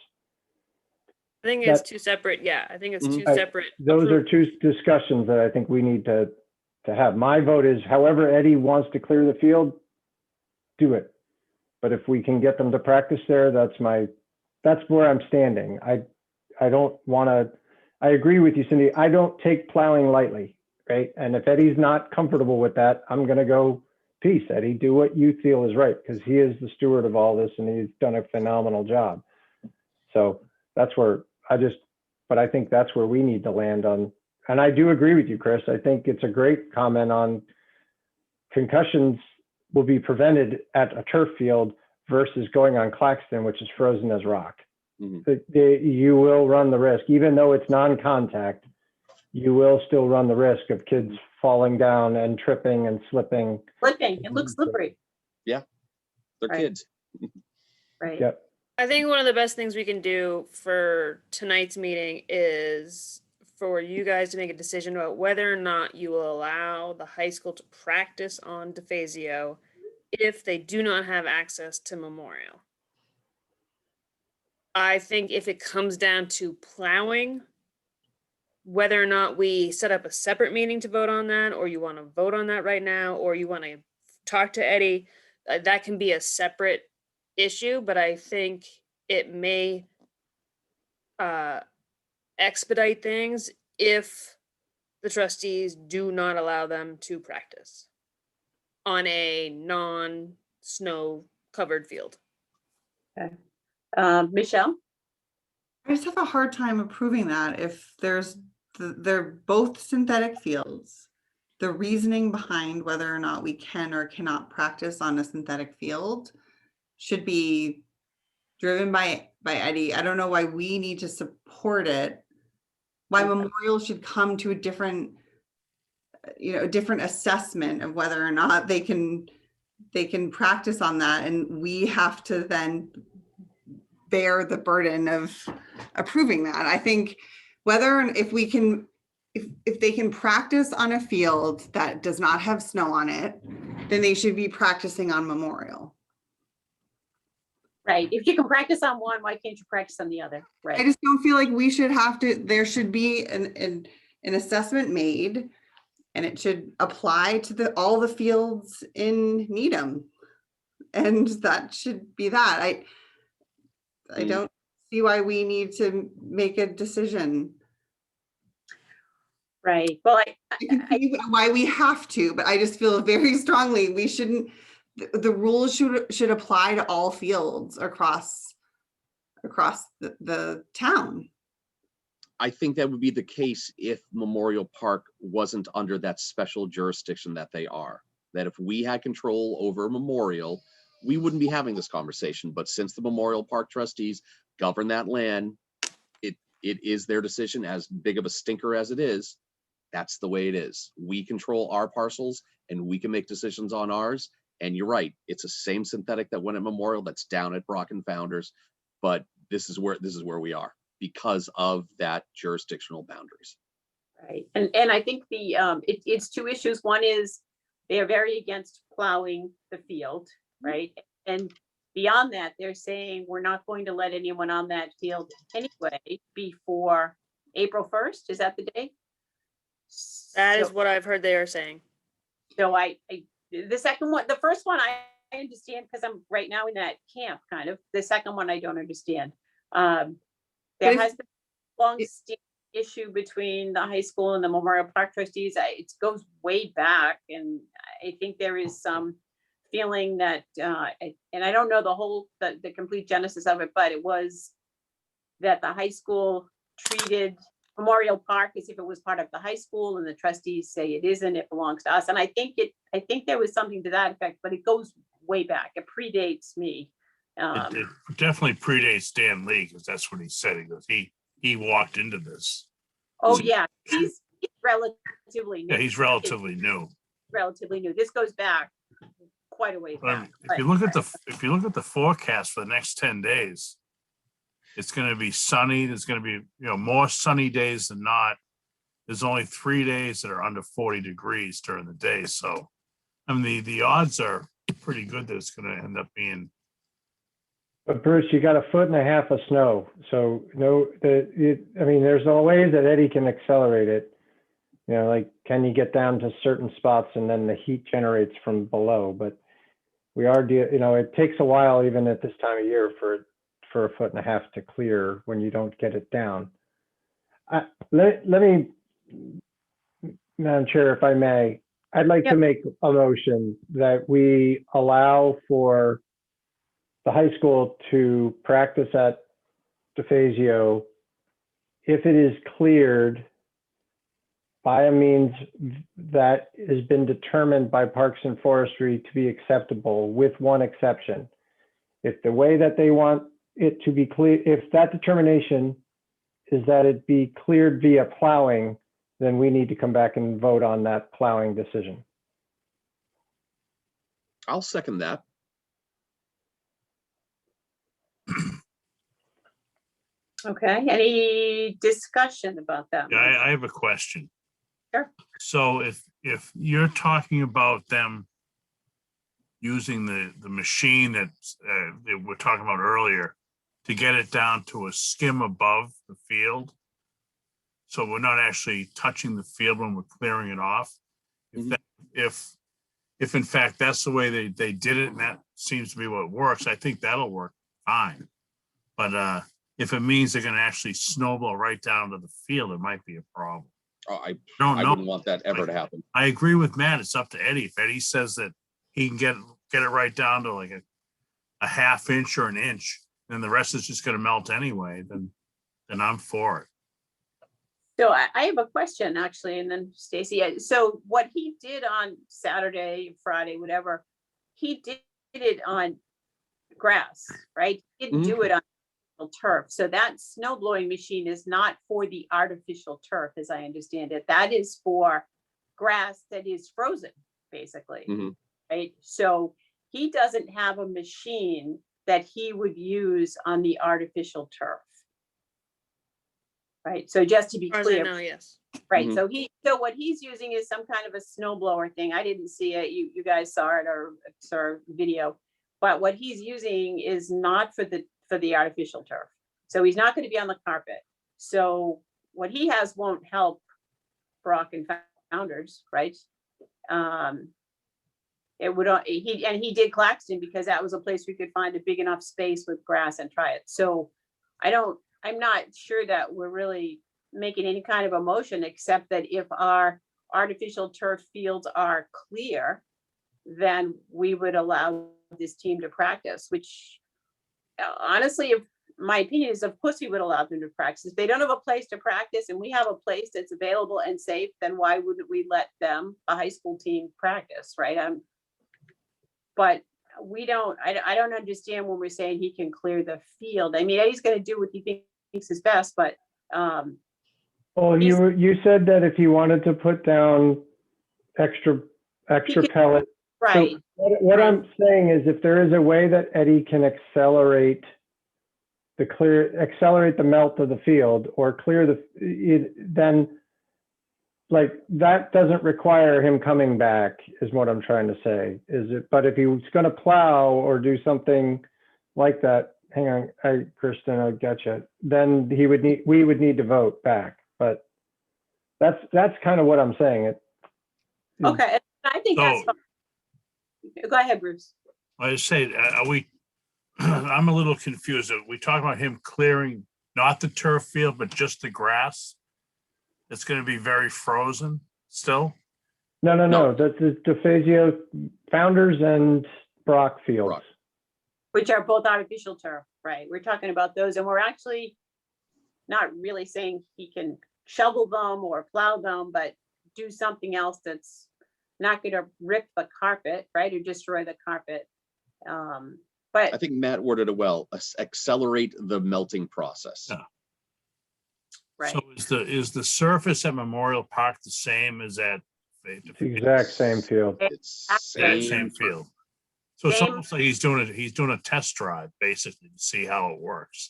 [SPEAKER 1] I think it's two separate. Yeah, I think it's two
[SPEAKER 3] Right.
[SPEAKER 1] separate.
[SPEAKER 3] Those are two discussions that I think we need to have. My vote is however Eddie wants to clear the field, do it. But if we can get them to practice there, that's where I'm standing. I don't want to, I agree with you, Cindy. I don't take plowing lightly, right? And if Eddie's not comfortable with that, I'm going to go, peace, Eddie, do what you feel is right, because he is the steward of all this and he's done a phenomenal job. So that's where but I think that's where we need to land on. And I do agree with you, Chris. I think it's a great comment on concussions will be prevented at a turf field versus going on Claxton, which is frozen as rock.
[SPEAKER 5] Mhm.
[SPEAKER 3] You will run the risk, even though it's non-contact, you will still run the risk of kids falling down and tripping and slipping.
[SPEAKER 2] Slipping, it looks slippery.
[SPEAKER 5] They're
[SPEAKER 2] Right.
[SPEAKER 5] kids.
[SPEAKER 2] Right.
[SPEAKER 3] Yep.
[SPEAKER 1] I think one of the best things we can do for tonight's meeting is for you guys to make a decision about whether or not you will allow the high school to practice on DeFazio if they do not have access to Memorial. I think if it comes down to plowing, whether or not we set up a separate meeting to vote on that, or you want to vote on that right now, or you want to talk to Eddie, that can be a separate issue. But I think it may expedite things if the trustees do not allow them to practice on a non-snow covered field.
[SPEAKER 2] Michelle?
[SPEAKER 7] I just have a hard time approving that if they're both synthetic fields. The reasoning behind whether or not we can or cannot practice on a synthetic field should be driven by Eddie. I don't know why we need to support it. Why Memorial should come to a different, a different assessment of whether or not they can practice on that, and we have to then bear the burden of approving that. I think if they can practice on a field that does not have snow on it, then they should be practicing on Memorial.
[SPEAKER 2] Right. If you can practice on one, why can't you practice on the other? Right.
[SPEAKER 7] I just don't feel like we should have to, there should be an assessment made, and it should apply to all the fields in Needham. And that should be that. I don't see why we need to make a decision.
[SPEAKER 2] Right. Well,
[SPEAKER 7] I can see why we have to, but I just feel very strongly we shouldn't. The rules should apply to all fields across the town.
[SPEAKER 5] I think that would be the case if Memorial Park wasn't under that special jurisdiction that they are. That if we had control over Memorial, we wouldn't be having this conversation. But since the Memorial Park trustees govern that land, it is their decision, as big of a stinker as it is. That's the way it is. We control our parcels and we can make decisions on ours. And you're right, it's the same synthetic that went at Memorial that's down at Brock and Founders, but this is where we are because of that jurisdictional boundaries.
[SPEAKER 2] right. And I think it's two issues. One is they are very against plowing the field, right? And beyond that, they're saying we're not going to let anyone on that field anyway before April 1st. Is that the date?
[SPEAKER 1] That is what I've heard they are saying.
[SPEAKER 2] So the second one, the first one I understand because I'm right now in that camp kind of. The second one I don't understand. There has been a long-standing issue between the high school and the Memorial Park trustees. It goes way back, and I think there is some feeling that, and I don't know the complete genesis of it, but it was that the high school treated Memorial Park as if it was part of the high school, and the trustees say it isn't, it belongs to us. And I think there was something to that effect, but it goes way back. It predates me.
[SPEAKER 8] It definitely predates Dan Lee, because that's what he said. He goes, he walked into this.
[SPEAKER 2] Oh yeah, he's relatively new.
[SPEAKER 8] Yeah, he's relatively new.
[SPEAKER 2] Relatively new. This goes back quite a ways back.
[SPEAKER 8] If you look at the forecast for the next 10 days, it's going to be sunny. There's going to be, more sunny days than not. There's only 3 days that are under 40 degrees during the day. So, I mean, the odds are pretty good that it's going to end up being.
[SPEAKER 3] But Bruce, you got 1.5 feet of snow. So there's a way that Eddie can accelerate it. Like, can you get down to certain spots and then the heat generates from below? But we are, it takes a while even at this time of year for 1.5 feet to clear when you don't get it down. Let me, Madam Chair, if I may, I'd like to make a motion that we allow for the high school to practice at DeFazio if it is cleared by a means that has been determined by Parks and Forestry to be acceptable, with one exception. If the way that they want it to be clear, if that determination is that it be cleared via plowing, then we need to come back and vote on that plowing decision.
[SPEAKER 5] I'll second that.
[SPEAKER 2] Okay, any discussion about that?
[SPEAKER 8] Yeah, I have a question.
[SPEAKER 2] Sure.
[SPEAKER 8] So if you're talking about them using the machine that we're talking about earlier to get it down to a skim above the field, so we're not actually touching the field when we're clearing it off. If in fact that's the way they did it, and that seems to be what works, I think that'll work fine. But if it means they're gonna actually snowball right down to the field, it might be a problem.
[SPEAKER 5] Oh, I
[SPEAKER 8] Don't know.
[SPEAKER 5] wouldn't want that ever to happen.
[SPEAKER 8] I agree with Matt. It's up to Eddie. If Eddie says that he can get it right down to like a half inch or an inch, then the rest is just gonna melt anyway, then I'm for it.
[SPEAKER 2] So I have a question actually, and then Stacy. So what he did on Saturday, Friday, whatever, he did it on grass, right? He didn't do it on turf. So that snow blowing machine is not for the artificial turf, as I understand it. That is for grass that is frozen, basically, right? So he doesn't have a machine that he would use on the artificial turf. Right, so just to be
[SPEAKER 1] As far as I
[SPEAKER 2] clear,
[SPEAKER 1] know, yes.
[SPEAKER 2] right, so what he's using is some kind of a snow blower thing. I didn't see it, you guys saw it or saw video, but what he's using is not for the artificial turf. So he's not going to be on the carpet. So what he has won't help Brock and Founders, right? It would, he did Claxton because that was a place we could find a big enough space with grass and try it. So I'm not sure that we're really making any kind of a motion, except that if our artificial turf fields are clear, then we would allow this team to practice, which honestly, if my opinion is, of course we would allow them to practice. If they don't have a place to practice and we have a place that's available and safe, then why wouldn't we let them, a high school team, practice, right? But I don't understand when we're saying he can clear the field. I mean, he's going to do what he thinks is best, but
[SPEAKER 3] Well, you said that if you wanted to put down extra pellet.
[SPEAKER 2] right.
[SPEAKER 3] So what I'm saying is, if there is a way that Eddie can accelerate the melt of the field or clear then like that doesn't require him coming back, is what I'm trying to say. But if he was going to plow or do something like that, hang on, Kristen, I got you. Then we would need to vote back. But that's kind of what I'm saying.
[SPEAKER 2] Okay, I think that's fine. Go ahead, Bruce.
[SPEAKER 8] I say, I'm a little confused. Are we talking about him clearing not the turf field, but just the grass? It's going to be very frozen still?
[SPEAKER 3] No. That's the DeFazio Founders and Brock fields.
[SPEAKER 5] Brock.
[SPEAKER 2] Which are both artificial turf, right? We're talking about those, and we're actually not really saying he can shovel them or plow them, but do something else that's not going to rip the carpet, right, or destroy the carpet. But
[SPEAKER 5] I think Matt worded it well. Accelerate the melting process.
[SPEAKER 8] Yeah.
[SPEAKER 2] right.
[SPEAKER 8] So is the surface at Memorial Park the same as at?
[SPEAKER 3] It's the exact same field.
[SPEAKER 5] It's
[SPEAKER 8] Same field. So it's
[SPEAKER 2] Same.
[SPEAKER 8] almost like he's doing a test drive basically to see how it works.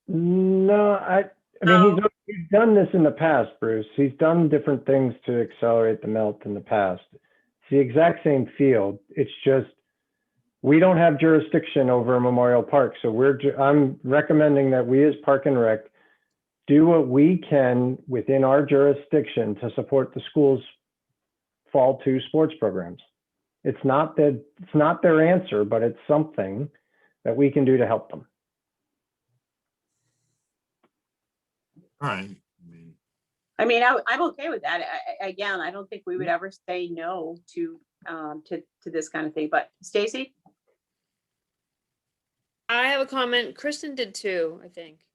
[SPEAKER 3] No, I mean, he's done this in the past, Bruce. He's done different things to accelerate the melt in the past. It's the exact same field. It's just, we don't have jurisdiction over Memorial Park. So I'm recommending that we as Park and Rec do what we can within our jurisdiction to support the school's Fall 2 sports programs. It's not their answer, but it's something that we can do to help them.
[SPEAKER 8] All right.
[SPEAKER 2] I mean, I'm okay with that. Again, I don't think we would ever say no to this kind of thing. But Stacy?
[SPEAKER 1] I have a comment. Kristen did too, I think.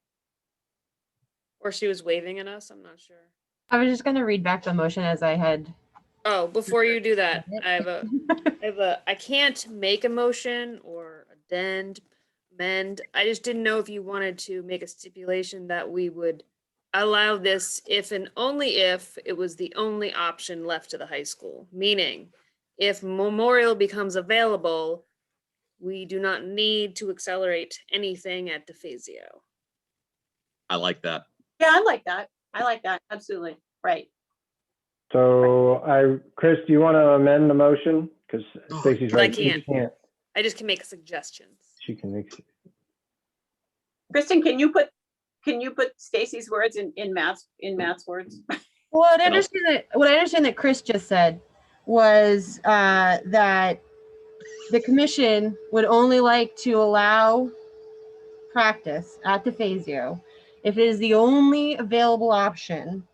[SPEAKER 1] Or she was waving at us. I'm not sure.
[SPEAKER 6] I was just going to read back the motion as I had.
[SPEAKER 1] Oh, before you do that, I can't make a motion or amend. I just didn't know if you wanted to make a stipulation that we would allow this if and only if it was the only option left to the high school. Meaning, if Memorial becomes available, we do not need to accelerate anything at DeFazio.
[SPEAKER 5] I like that.
[SPEAKER 2] Yeah, I like that. Absolutely. Right.
[SPEAKER 3] So Chris, do you want to amend the motion? Because Stacy's
[SPEAKER 1] I
[SPEAKER 3] right.
[SPEAKER 1] can't.
[SPEAKER 3] She can't.
[SPEAKER 1] I just can make suggestions.
[SPEAKER 3] She can make.
[SPEAKER 2] Kristen, can you put Stacy's words in Matt's words?
[SPEAKER 6] Well, what I understand that Chris just said was that the commission would only like to allow practice at DeFazio if it is the only available option,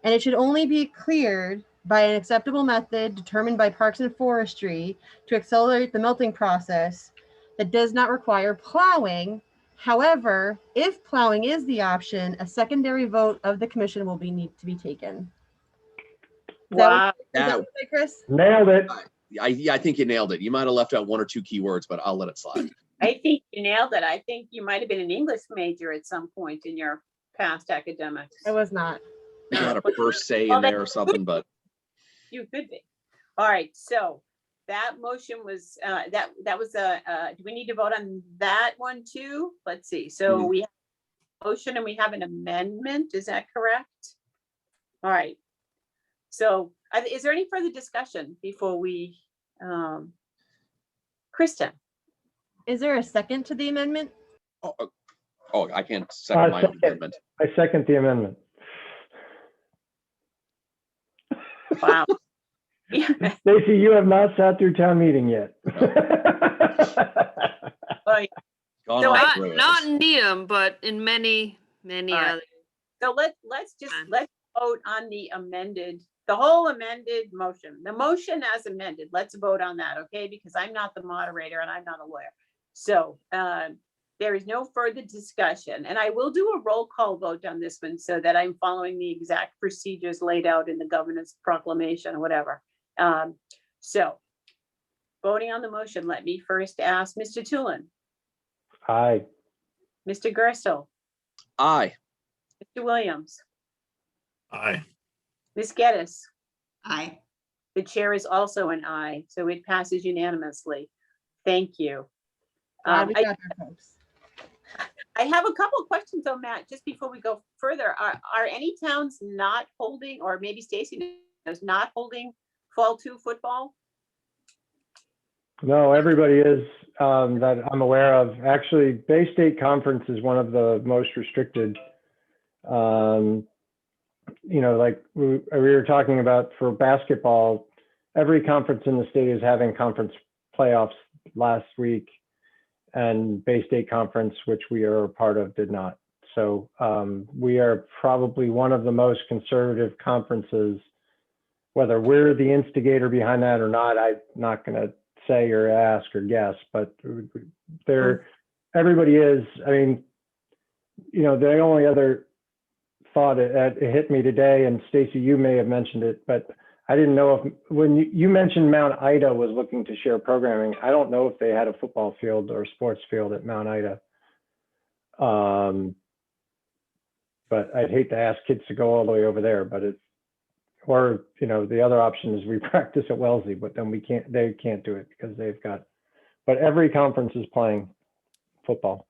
[SPEAKER 6] and it should only be cleared by an acceptable method determined by Parks and Forestry to accelerate the melting process that does not require plowing. However, if plowing is the option, a secondary vote of the commission will need to be taken. Is that
[SPEAKER 2] Wow.
[SPEAKER 6] what you say, Chris?
[SPEAKER 3] Nailed it.
[SPEAKER 5] I think you nailed it. You might have left out one or two keywords, but I'll let it slide.
[SPEAKER 2] I think you nailed it. I think you might have been an English major at some point in your past academics.
[SPEAKER 6] I was not.
[SPEAKER 5] You had a first say
[SPEAKER 2] Well,
[SPEAKER 5] in there or something, but
[SPEAKER 2] You could be. All right, so that motion was, that was do we need to vote on that one too? Let's see. So
[SPEAKER 5] Mhm.
[SPEAKER 2] we have a motion and we have an amendment. Is that correct? All right. So is there any further discussion before we, Kristen?
[SPEAKER 6] Is there a second to the amendment?
[SPEAKER 5] oh, I can't second my own
[SPEAKER 3] second.
[SPEAKER 5] amendment.
[SPEAKER 3] I second the amendment.
[SPEAKER 2] Wow. Yeah.
[SPEAKER 3] Stacy, you have not sat through town meeting yet.
[SPEAKER 2] Well,
[SPEAKER 5] Gone
[SPEAKER 2] So
[SPEAKER 5] off
[SPEAKER 2] I-
[SPEAKER 5] the rails.
[SPEAKER 1] Not in Needham, but in many
[SPEAKER 2] All right.
[SPEAKER 1] others.
[SPEAKER 2] So let's vote on the the whole amended motion, the motion as amended. Let's vote on that, okay? Because I'm not the moderator and I'm not a lawyer. So there is no further discussion, and I will do a roll call vote on this one so that I'm following the exact procedures laid out in the governor's proclamation or whatever. So voting on the motion, let me first ask Mr. Tulin,
[SPEAKER 3] Aye.
[SPEAKER 2] Mr. Gerstle,
[SPEAKER 5] Aye.
[SPEAKER 2] Mr. Williams,
[SPEAKER 8] Aye.
[SPEAKER 2] Ms. Geddes.
[SPEAKER 7] Aye.
[SPEAKER 2] The chair is also an aye, so it passes unanimously. Thank you.
[SPEAKER 6] Glad we got there, folks.
[SPEAKER 2] I have a couple of questions though, Matt, just before we go further. Are any towns not holding, or maybe Stacy is not holding fall 2 football?
[SPEAKER 3] No, everybody is that I'm aware of. Actually, Bay State Conference is one of the most restricted. Like we were talking about for basketball, every conference in the state is having conference playoffs last week, and Bay State Conference, which we are a part of, did not. So we are probably one of the most conservative conferences. Whether we're the instigator behind that or not, I'm not going to say or ask or guess, but everybody is. I mean, the only other thought it hit me today, and Stacy, you may have mentioned it, but I didn't know if when you mentioned Mount Ida was looking to share programming, I don't know if they had a football field or sports field at Mount Ida. But I'd hate to ask kids to go all the way over there, but the other option is we practice at Wellesley, but then they can't do it because but every conference is playing football.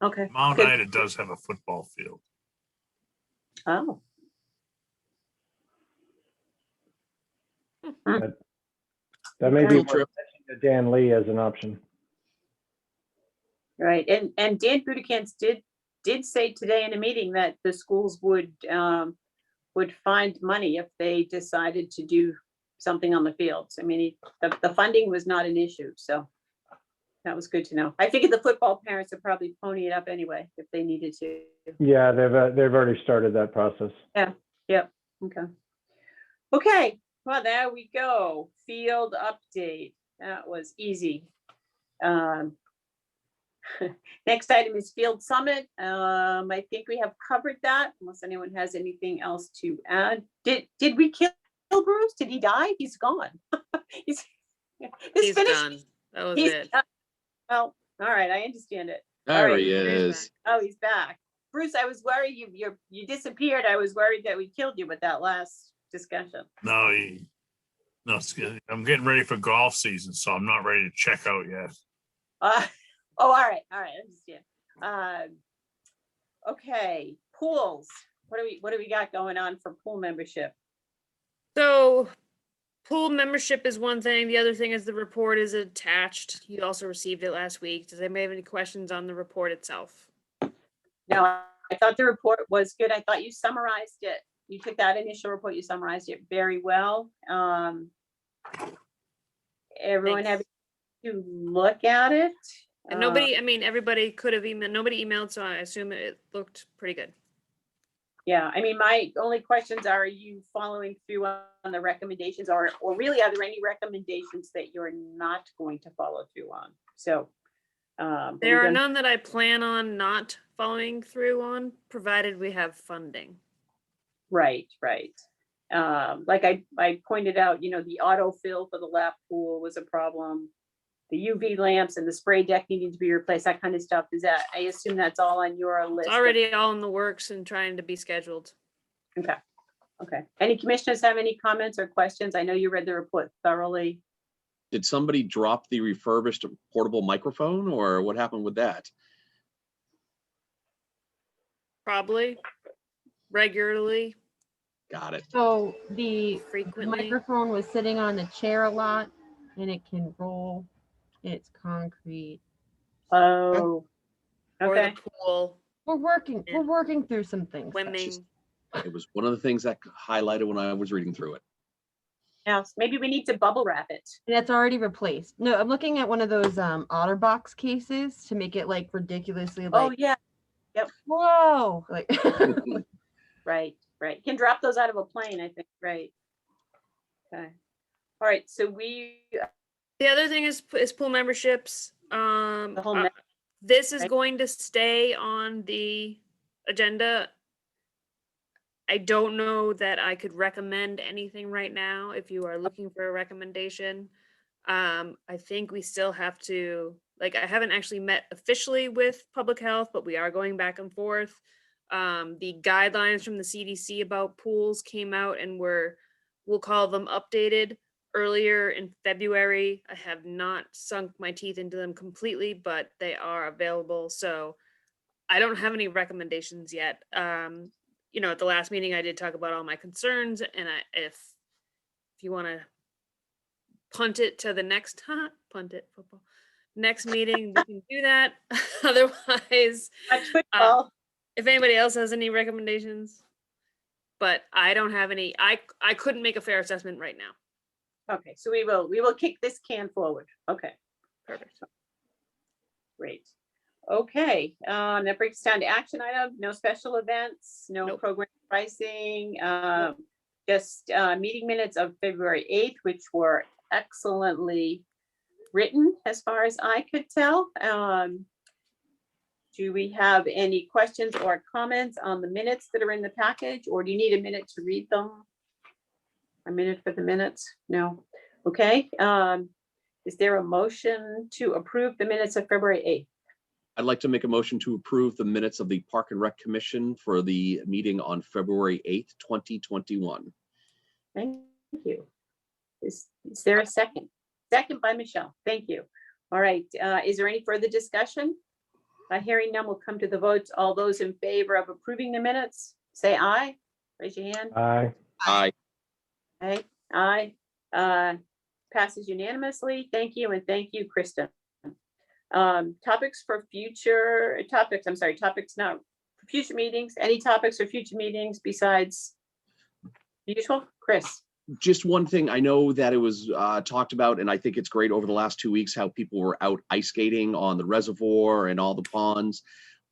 [SPEAKER 2] Okay.
[SPEAKER 8] Mount
[SPEAKER 2] good.
[SPEAKER 8] Ida does have a football field.
[SPEAKER 2] Oh.
[SPEAKER 3] That may be
[SPEAKER 5] Field
[SPEAKER 3] worth
[SPEAKER 5] trip.
[SPEAKER 3] mentioning to Dan Lee as an option.
[SPEAKER 2] Right, and Dan Budikins did say today in a meeting that the schools would find money if they decided to do something on the fields. I mean, the funding was not an issue, so that was good to know. I figured the football parents would probably pony it up anyway if they needed to.
[SPEAKER 3] Yeah, they've already started that process.
[SPEAKER 2] Yep. Okay. Well, there we go. Field update. That was easy. Next item is Field Summit. I think we have covered that, unless anyone has anything else to add. Did we kill Bruce? Did he die? He's gone. He's finished.
[SPEAKER 1] Done. That was
[SPEAKER 2] He's
[SPEAKER 1] it.
[SPEAKER 2] done. Well, all right, I understand it.
[SPEAKER 5] There
[SPEAKER 2] right,
[SPEAKER 5] he
[SPEAKER 1] he's
[SPEAKER 5] is.
[SPEAKER 2] Oh, he's back. Bruce, I was worried you disappeared. I was worried that we killed you with that last discussion.
[SPEAKER 8] No, it's good. I'm getting ready for golf season, so I'm not ready to check out yet.
[SPEAKER 2] All right, I understand. Okay, pools. What do we got going on for pool membership?
[SPEAKER 1] So pool membership is one thing. The other thing is the report is attached. You also received it last week. Does anybody have any questions on the report itself?
[SPEAKER 2] No, I thought the report was good. I thought you summarized it. You took that initial report, you summarized it very well. Everyone have
[SPEAKER 1] Thanks.
[SPEAKER 2] to look at it.
[SPEAKER 1] And nobody, I mean, everybody could have emailed, nobody emailed, so I assume it looked pretty good.
[SPEAKER 2] Yeah, I mean, my only questions are you following through on the recommendations, or really, are there any recommendations that you're not going to follow through on? So. but
[SPEAKER 1] There
[SPEAKER 2] we've
[SPEAKER 1] are
[SPEAKER 2] done-
[SPEAKER 1] none that I plan on not following through on, provided we have funding.
[SPEAKER 2] Right. Like I pointed out, the autofill for the lap pool was a problem. The UV lamps and the spray deck needing to be replaced, that kind of stuff. I assume that's all on your list?
[SPEAKER 1] It's already all in the works and trying to be scheduled.
[SPEAKER 2] Okay. Any commissioners have any comments or questions? I know you read the report thoroughly.
[SPEAKER 5] Did somebody drop the refurbished portable microphone, or what happened with that?
[SPEAKER 1] Probably regularly,
[SPEAKER 5] Got it.
[SPEAKER 6] So the
[SPEAKER 1] frequently.
[SPEAKER 6] microphone was sitting on the chair a lot, and it can roll. It's concrete.
[SPEAKER 2] Oh,
[SPEAKER 1] Or the
[SPEAKER 2] okay.
[SPEAKER 1] pool,
[SPEAKER 6] We're working.
[SPEAKER 1] Yeah.
[SPEAKER 6] We're working through some things.
[SPEAKER 1] swimming.
[SPEAKER 5] It was one of the things that highlighted when I was reading through it.
[SPEAKER 2] Now, maybe we need to bubble wrap it.
[SPEAKER 6] And it's already replaced. No, I'm looking at one of those OtterBox cases to make it like ridiculously
[SPEAKER 2] Oh,
[SPEAKER 6] like,
[SPEAKER 2] yeah,
[SPEAKER 6] whoa, like
[SPEAKER 2] right. Can drop those out of a plane, I think, right. Okay. All right, so
[SPEAKER 1] The other thing is pool memberships.
[SPEAKER 2] The whole
[SPEAKER 1] This is
[SPEAKER 2] right?
[SPEAKER 1] going to stay on the agenda. I don't know that I could recommend anything right now if you are looking for a recommendation. I think we still have to, like, I haven't actually met officially with public health, but we are going back and forth. The guidelines from the CDC about pools came out and we'll call them updated earlier in February. I have not sunk my teeth into them completely, but they are available. So I don't have any recommendations yet. At the last meeting, I did talk about all my concerns, and if you want to punt it to the next football next meeting, we can do that. Otherwise,
[SPEAKER 2] football.
[SPEAKER 1] if anybody else has any recommendations, but I don't have any. I couldn't make a fair assessment right now.
[SPEAKER 2] Okay, so we will kick this can forward. Okay,
[SPEAKER 1] Perfect.
[SPEAKER 2] great. Okay, that breaks down to action item. No special events, no
[SPEAKER 1] Nope.
[SPEAKER 2] program pricing, just meeting minutes of February 8th, which were excellently written as far as I could tell. Do we have any questions or comments on the minutes that are in the package, or do you need a minute to read them? A minute for the minutes? No. Okay. Is there a motion to approve the minutes of February 8th?
[SPEAKER 5] I'd like to make a motion to approve the minutes of the Park and Rec Commission for the meeting on February 8th, 2021.
[SPEAKER 2] Thank you. Is there a second? Second by Michelle. Thank you. All right. Is there any further discussion? Hearing none, we'll come to the votes. All those in favor of approving the minutes, say aye. Raise your hand.
[SPEAKER 3] Aye.
[SPEAKER 5] Aye.
[SPEAKER 2] Aye. Aye. Passes unanimously. Thank you, and thank you, Kristen. Topics for future topics. I'm sorry, topics now for future meetings. Any topics for future meetings besides usual? Chris.
[SPEAKER 5] Just one thing, I know that it was talked about, and I think it's great over the last 2 weeks how people were out ice skating on the reservoir and all the ponds.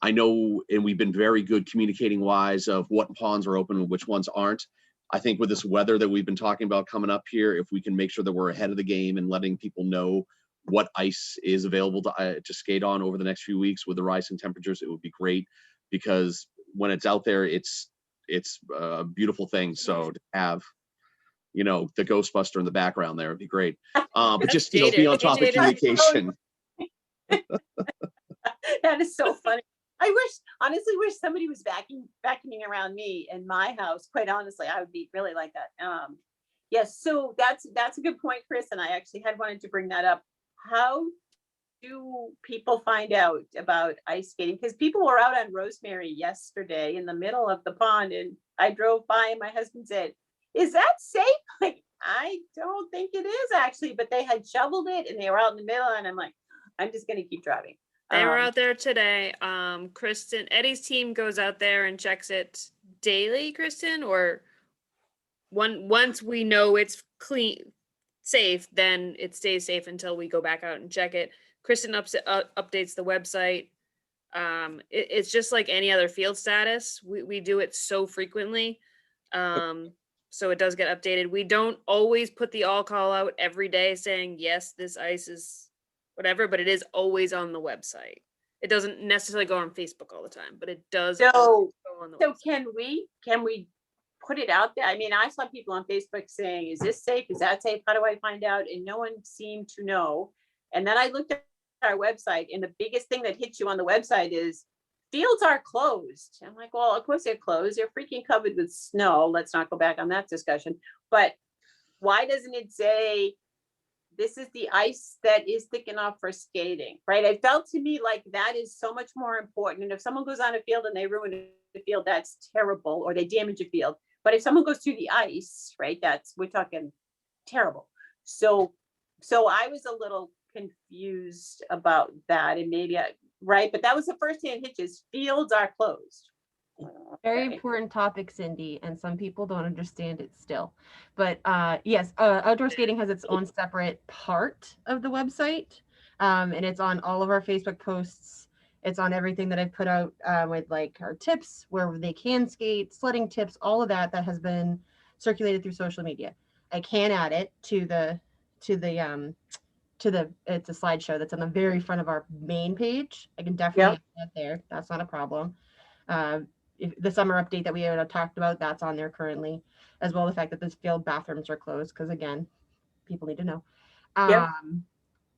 [SPEAKER 5] I know, and we've been very good communicating wise of what ponds are open and which ones aren't. I think with this weather that we've been talking about coming up here, if we can make sure that we're ahead of the game and letting people know what ice is available to skate on over the next few weeks with the rising temperatures, it would be great, because when it's out there, it's a beautiful thing. So to have, the Ghostbuster in the background there would be great. But
[SPEAKER 1] That's
[SPEAKER 5] just, be
[SPEAKER 1] dated.
[SPEAKER 5] on top of
[SPEAKER 1] Dated.
[SPEAKER 5] communication.
[SPEAKER 2] That is so funny. I honestly wish somebody was vacuuming around me in my house. Quite honestly, I would be really like that. Yes, so that's a good point, Chris, and I actually had wanted to bring that up. How do people find out about ice skating? Because people were out on Rosemary yesterday in the middle of the pond, and I drove by and my husband said, "Is that safe?" Like, I don't think it is actually, but they had shoveled it and they were out in the middle, and I'm like, I'm just gonna keep driving.
[SPEAKER 1] They were out there today. Eddie's team goes out there and checks it daily, Kristen, or once we know it's clean, safe, then it stays safe until we go back out and check it. Kristen updates the website. It's just like any other field status. We do it so frequently. So it does get updated. We don't always put the all call out every day saying, yes, this ice is whatever, but it is always on the website. It doesn't necessarily go on Facebook all the time, but it does
[SPEAKER 2] So,
[SPEAKER 1] always go on the
[SPEAKER 2] so
[SPEAKER 1] website.
[SPEAKER 2] can we put it out there? I mean, I saw people on Facebook saying, is this safe? Is that safe? How do I find out? And no one seemed to know. And then I looked at our website, and the biggest thing that hits you on the website is fields are closed. I'm like, well, of course they're closed. They're freaking covered with snow. Let's not go back on that discussion. But why doesn't it say this is the ice that is thick enough for skating, right? It felt to me like that is so much more important. And if someone goes on a field and they ruin a field, that's terrible, or they damage a field. But if someone goes through the ice, right, we're talking terrible. So I was a little confused about that, and maybe right, but that was the first thing that hit is fields are closed.
[SPEAKER 6] Very
[SPEAKER 2] Okay.
[SPEAKER 6] important topic, Cindy, and some people don't understand it still. But yes, outdoor skating has its own separate part of the website, and it's on all of our Facebook posts. It's on everything that I've put out with like our tips, where they can skate, sledding tips, all of that has been circulated through social media. I can add it to the it's a slideshow that's on the very front of our main page. I can definitely add that there. That's not a problem. If the summer update that we had talked about, that's on there currently, as well as the fact that the field bathrooms are closed, because again, people need to know.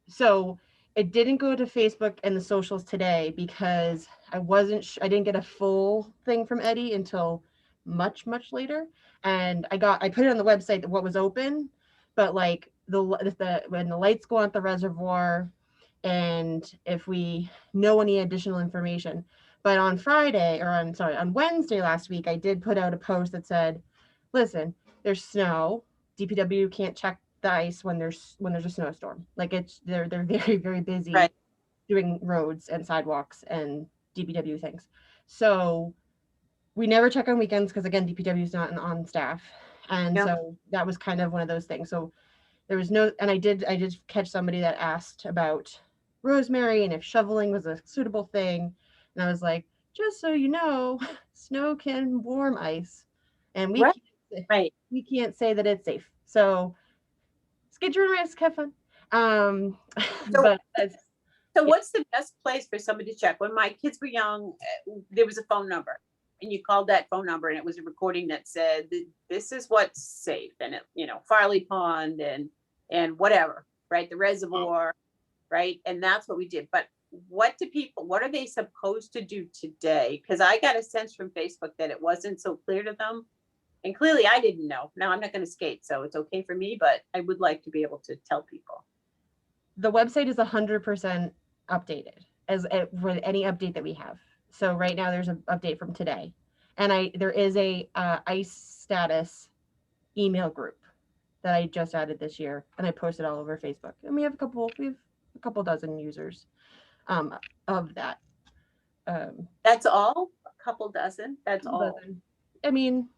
[SPEAKER 6] So it didn't go to Facebook and the socials today because I didn't get a full thing from Eddie until much later, and I put it on the website what was open, but like when the lights go on at the reservoir, and if we know any additional information. But on Wednesday last week, I did put out a post that said, listen, there's snow. DPW can't check the ice when there's a snowstorm. Like they're very, very busy doing roads and sidewalks and DPW things. So we never check on weekends because again, DPW is not on staff. And so that was kind of one of those things. So there was no, and I did catch somebody that asked about Rosemary and if shoveling was a suitable thing. And I was like, just so you know, snow can warm ice, and we can't say that it's safe. So skate your risk, have fun.
[SPEAKER 2] So what's the best place for somebody to check? When my kids were young, there was a phone number, and you called that phone number, and it was a recording that said, this is what's safe, and it, Farley Pond and whatever, right? The reservoir, right? And that's what we did. But what are they supposed to do today? Because I got a sense from Facebook that it wasn't so clear to them. And clearly I didn't know. Now I'm not going to skate, so it's okay for me, but I would like to be able to tell people.
[SPEAKER 6] The website is 100% updated for any update that we have. So right now there's an update from today. And there is a ice status email group that I just added this year, and I posted all over Facebook. And we have a couple dozen users of that.
[SPEAKER 2] That's all? A couple dozen? That's all?
[SPEAKER 6] Dozen. I mean,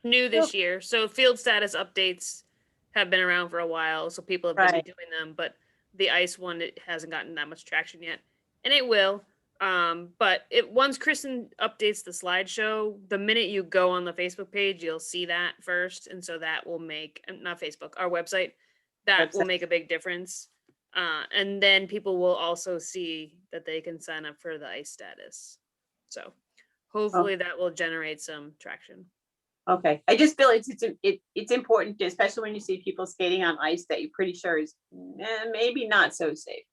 [SPEAKER 1] new this year. So field status updates have been around for a while, so people have been doing them, but the ice one, it hasn't gotten that much traction yet, and it will. But once Kristen updates the slideshow, the minute you go on the Facebook page, you'll see that first, and so that will make not Facebook, our website, will make a big difference. And then people will also see that they can sign up for the ice status. So hopefully that will generate some traction.
[SPEAKER 2] Okay, I just feel it's important, especially when you see people skating on ice that you're pretty sure is maybe not so safe.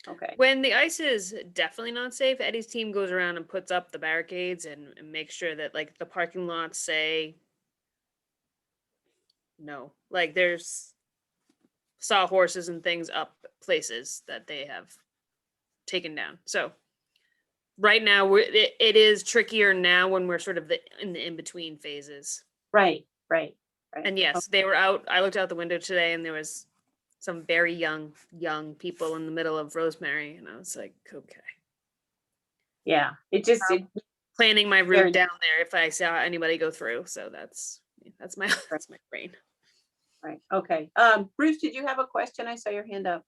[SPEAKER 2] Okay.
[SPEAKER 1] When the ice is definitely not safe, Eddie's team goes around and puts up the barricades and makes sure that like the parking lots say no. Like there's sawhorses and things up places that they have taken down. So right now it is trickier now when we're sort of in the in-between phases.
[SPEAKER 2] Right.
[SPEAKER 1] And yes, they were out. I looked out the window today and there was some very young people in the middle of Rosemary, and I was like, okay.
[SPEAKER 2] Yeah,
[SPEAKER 1] planning my route down there if I saw anybody go through. So that's my brain.
[SPEAKER 2] Right, okay. Bruce, did you have a question? I saw your hand up.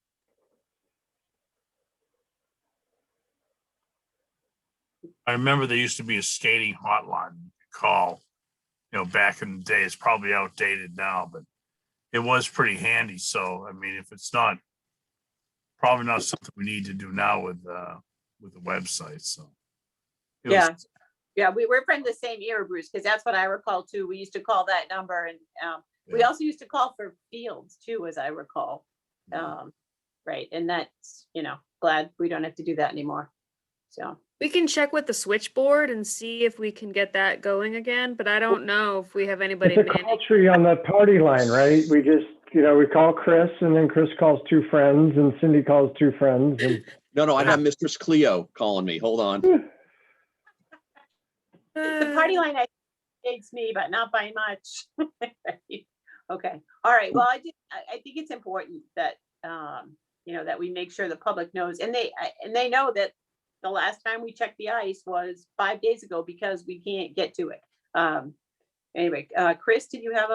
[SPEAKER 8] I remember there used to be a skating hotline you could call, back in the day. It's probably outdated now, but it was pretty handy. So, I mean, if it's not, probably not something we need to do now with the website. So, it was-
[SPEAKER 2] Yeah. Yeah, we're from the same era, Bruce, because that's what I recall too. We used to call that number, and we
[SPEAKER 8] Yeah.
[SPEAKER 2] also used to call for fields too, as I recall. Right, and that's, glad we don't have to do that anymore. So,
[SPEAKER 1] We can check with the switchboard and see if we can get that going again, but I don't know if we have anybody
[SPEAKER 3] It's a
[SPEAKER 1] manning.
[SPEAKER 3] call tree on the party line, right? We just, we call Chris and then Chris calls 2 friends and Cindy calls 2 friends and
[SPEAKER 5] No, I have Mistress Cleo calling me. Hold on.
[SPEAKER 2] the party line hates me, but not by much. Okay, all right, well, I think it's important that, that we make sure the public knows, and they know that the last time we checked the ice was 5 days ago because we can't get to it. Anyway, Chris, did you have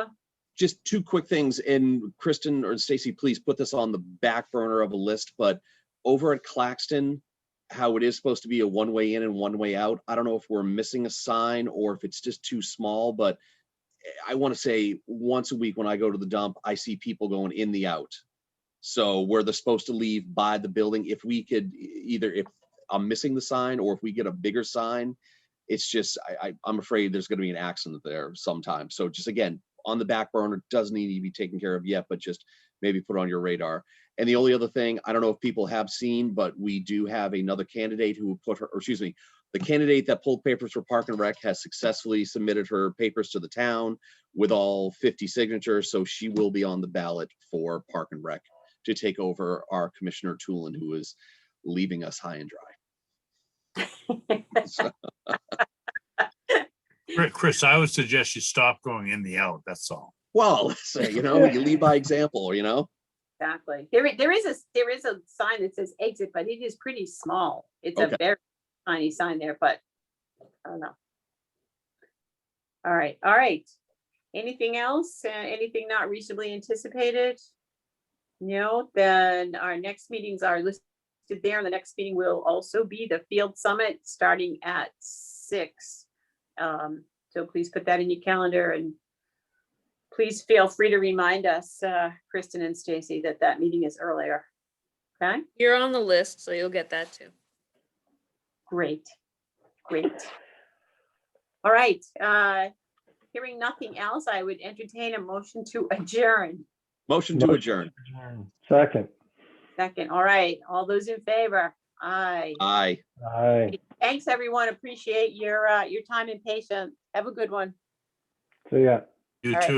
[SPEAKER 5] Just 2 quick things, and Kristen or Stacy, please put this on the back burner of a list, but over at Claxton, how it is supposed to be a one-way in and one-way out, I don't know if we're missing a sign or if it's just too small, but I want to say once a week when I go to the dump, I see people going in the out. So where they're supposed to leave by the building, if we could either, if I'm missing the sign or if we get a bigger sign, it's just, I'm afraid there's going to be an accident there sometime. So just again, on the back burner, doesn't need to be taken care of yet, but just maybe put on your radar. And the only other thing, I don't know if people have seen, but we do have another candidate who put her, or excuse me, the candidate that pulled papers for Park and Rec has successfully submitted her papers to the town with all 50 signatures. So she will be on the ballot for Park and Rec to take over our Commissioner Toolin, who is leaving us high and dry. So,
[SPEAKER 8] Chris, I would suggest you stop going in the out. That's all.
[SPEAKER 5] well, so, you lead by example,
[SPEAKER 2] exactly? There is a sign that says exit, but it is pretty small. It's
[SPEAKER 5] Okay.
[SPEAKER 2] a very tiny sign there, but I don't know. All right. Anything else? Anything not reasonably anticipated? No, then our next meetings are listed there. The next meeting will also be the Field Summit starting at 6. So please put that in your calendar, and please feel free to remind us, Kristen and Stacy, that meeting is earlier. Okay,
[SPEAKER 1] You're on the list, so you'll get that too.
[SPEAKER 2] great. All right, hearing nothing else, I would entertain a motion to adjourn.
[SPEAKER 5] Motion to adjourn.
[SPEAKER 3] Second.
[SPEAKER 2] Second, all right, all those in favor? Aye.
[SPEAKER 5] Aye.
[SPEAKER 3] Aye.
[SPEAKER 2] Thanks, everyone. Appreciate your time and patience. Have a good one.
[SPEAKER 3] See ya.
[SPEAKER 8] You
[SPEAKER 2] All right.
[SPEAKER 8] too.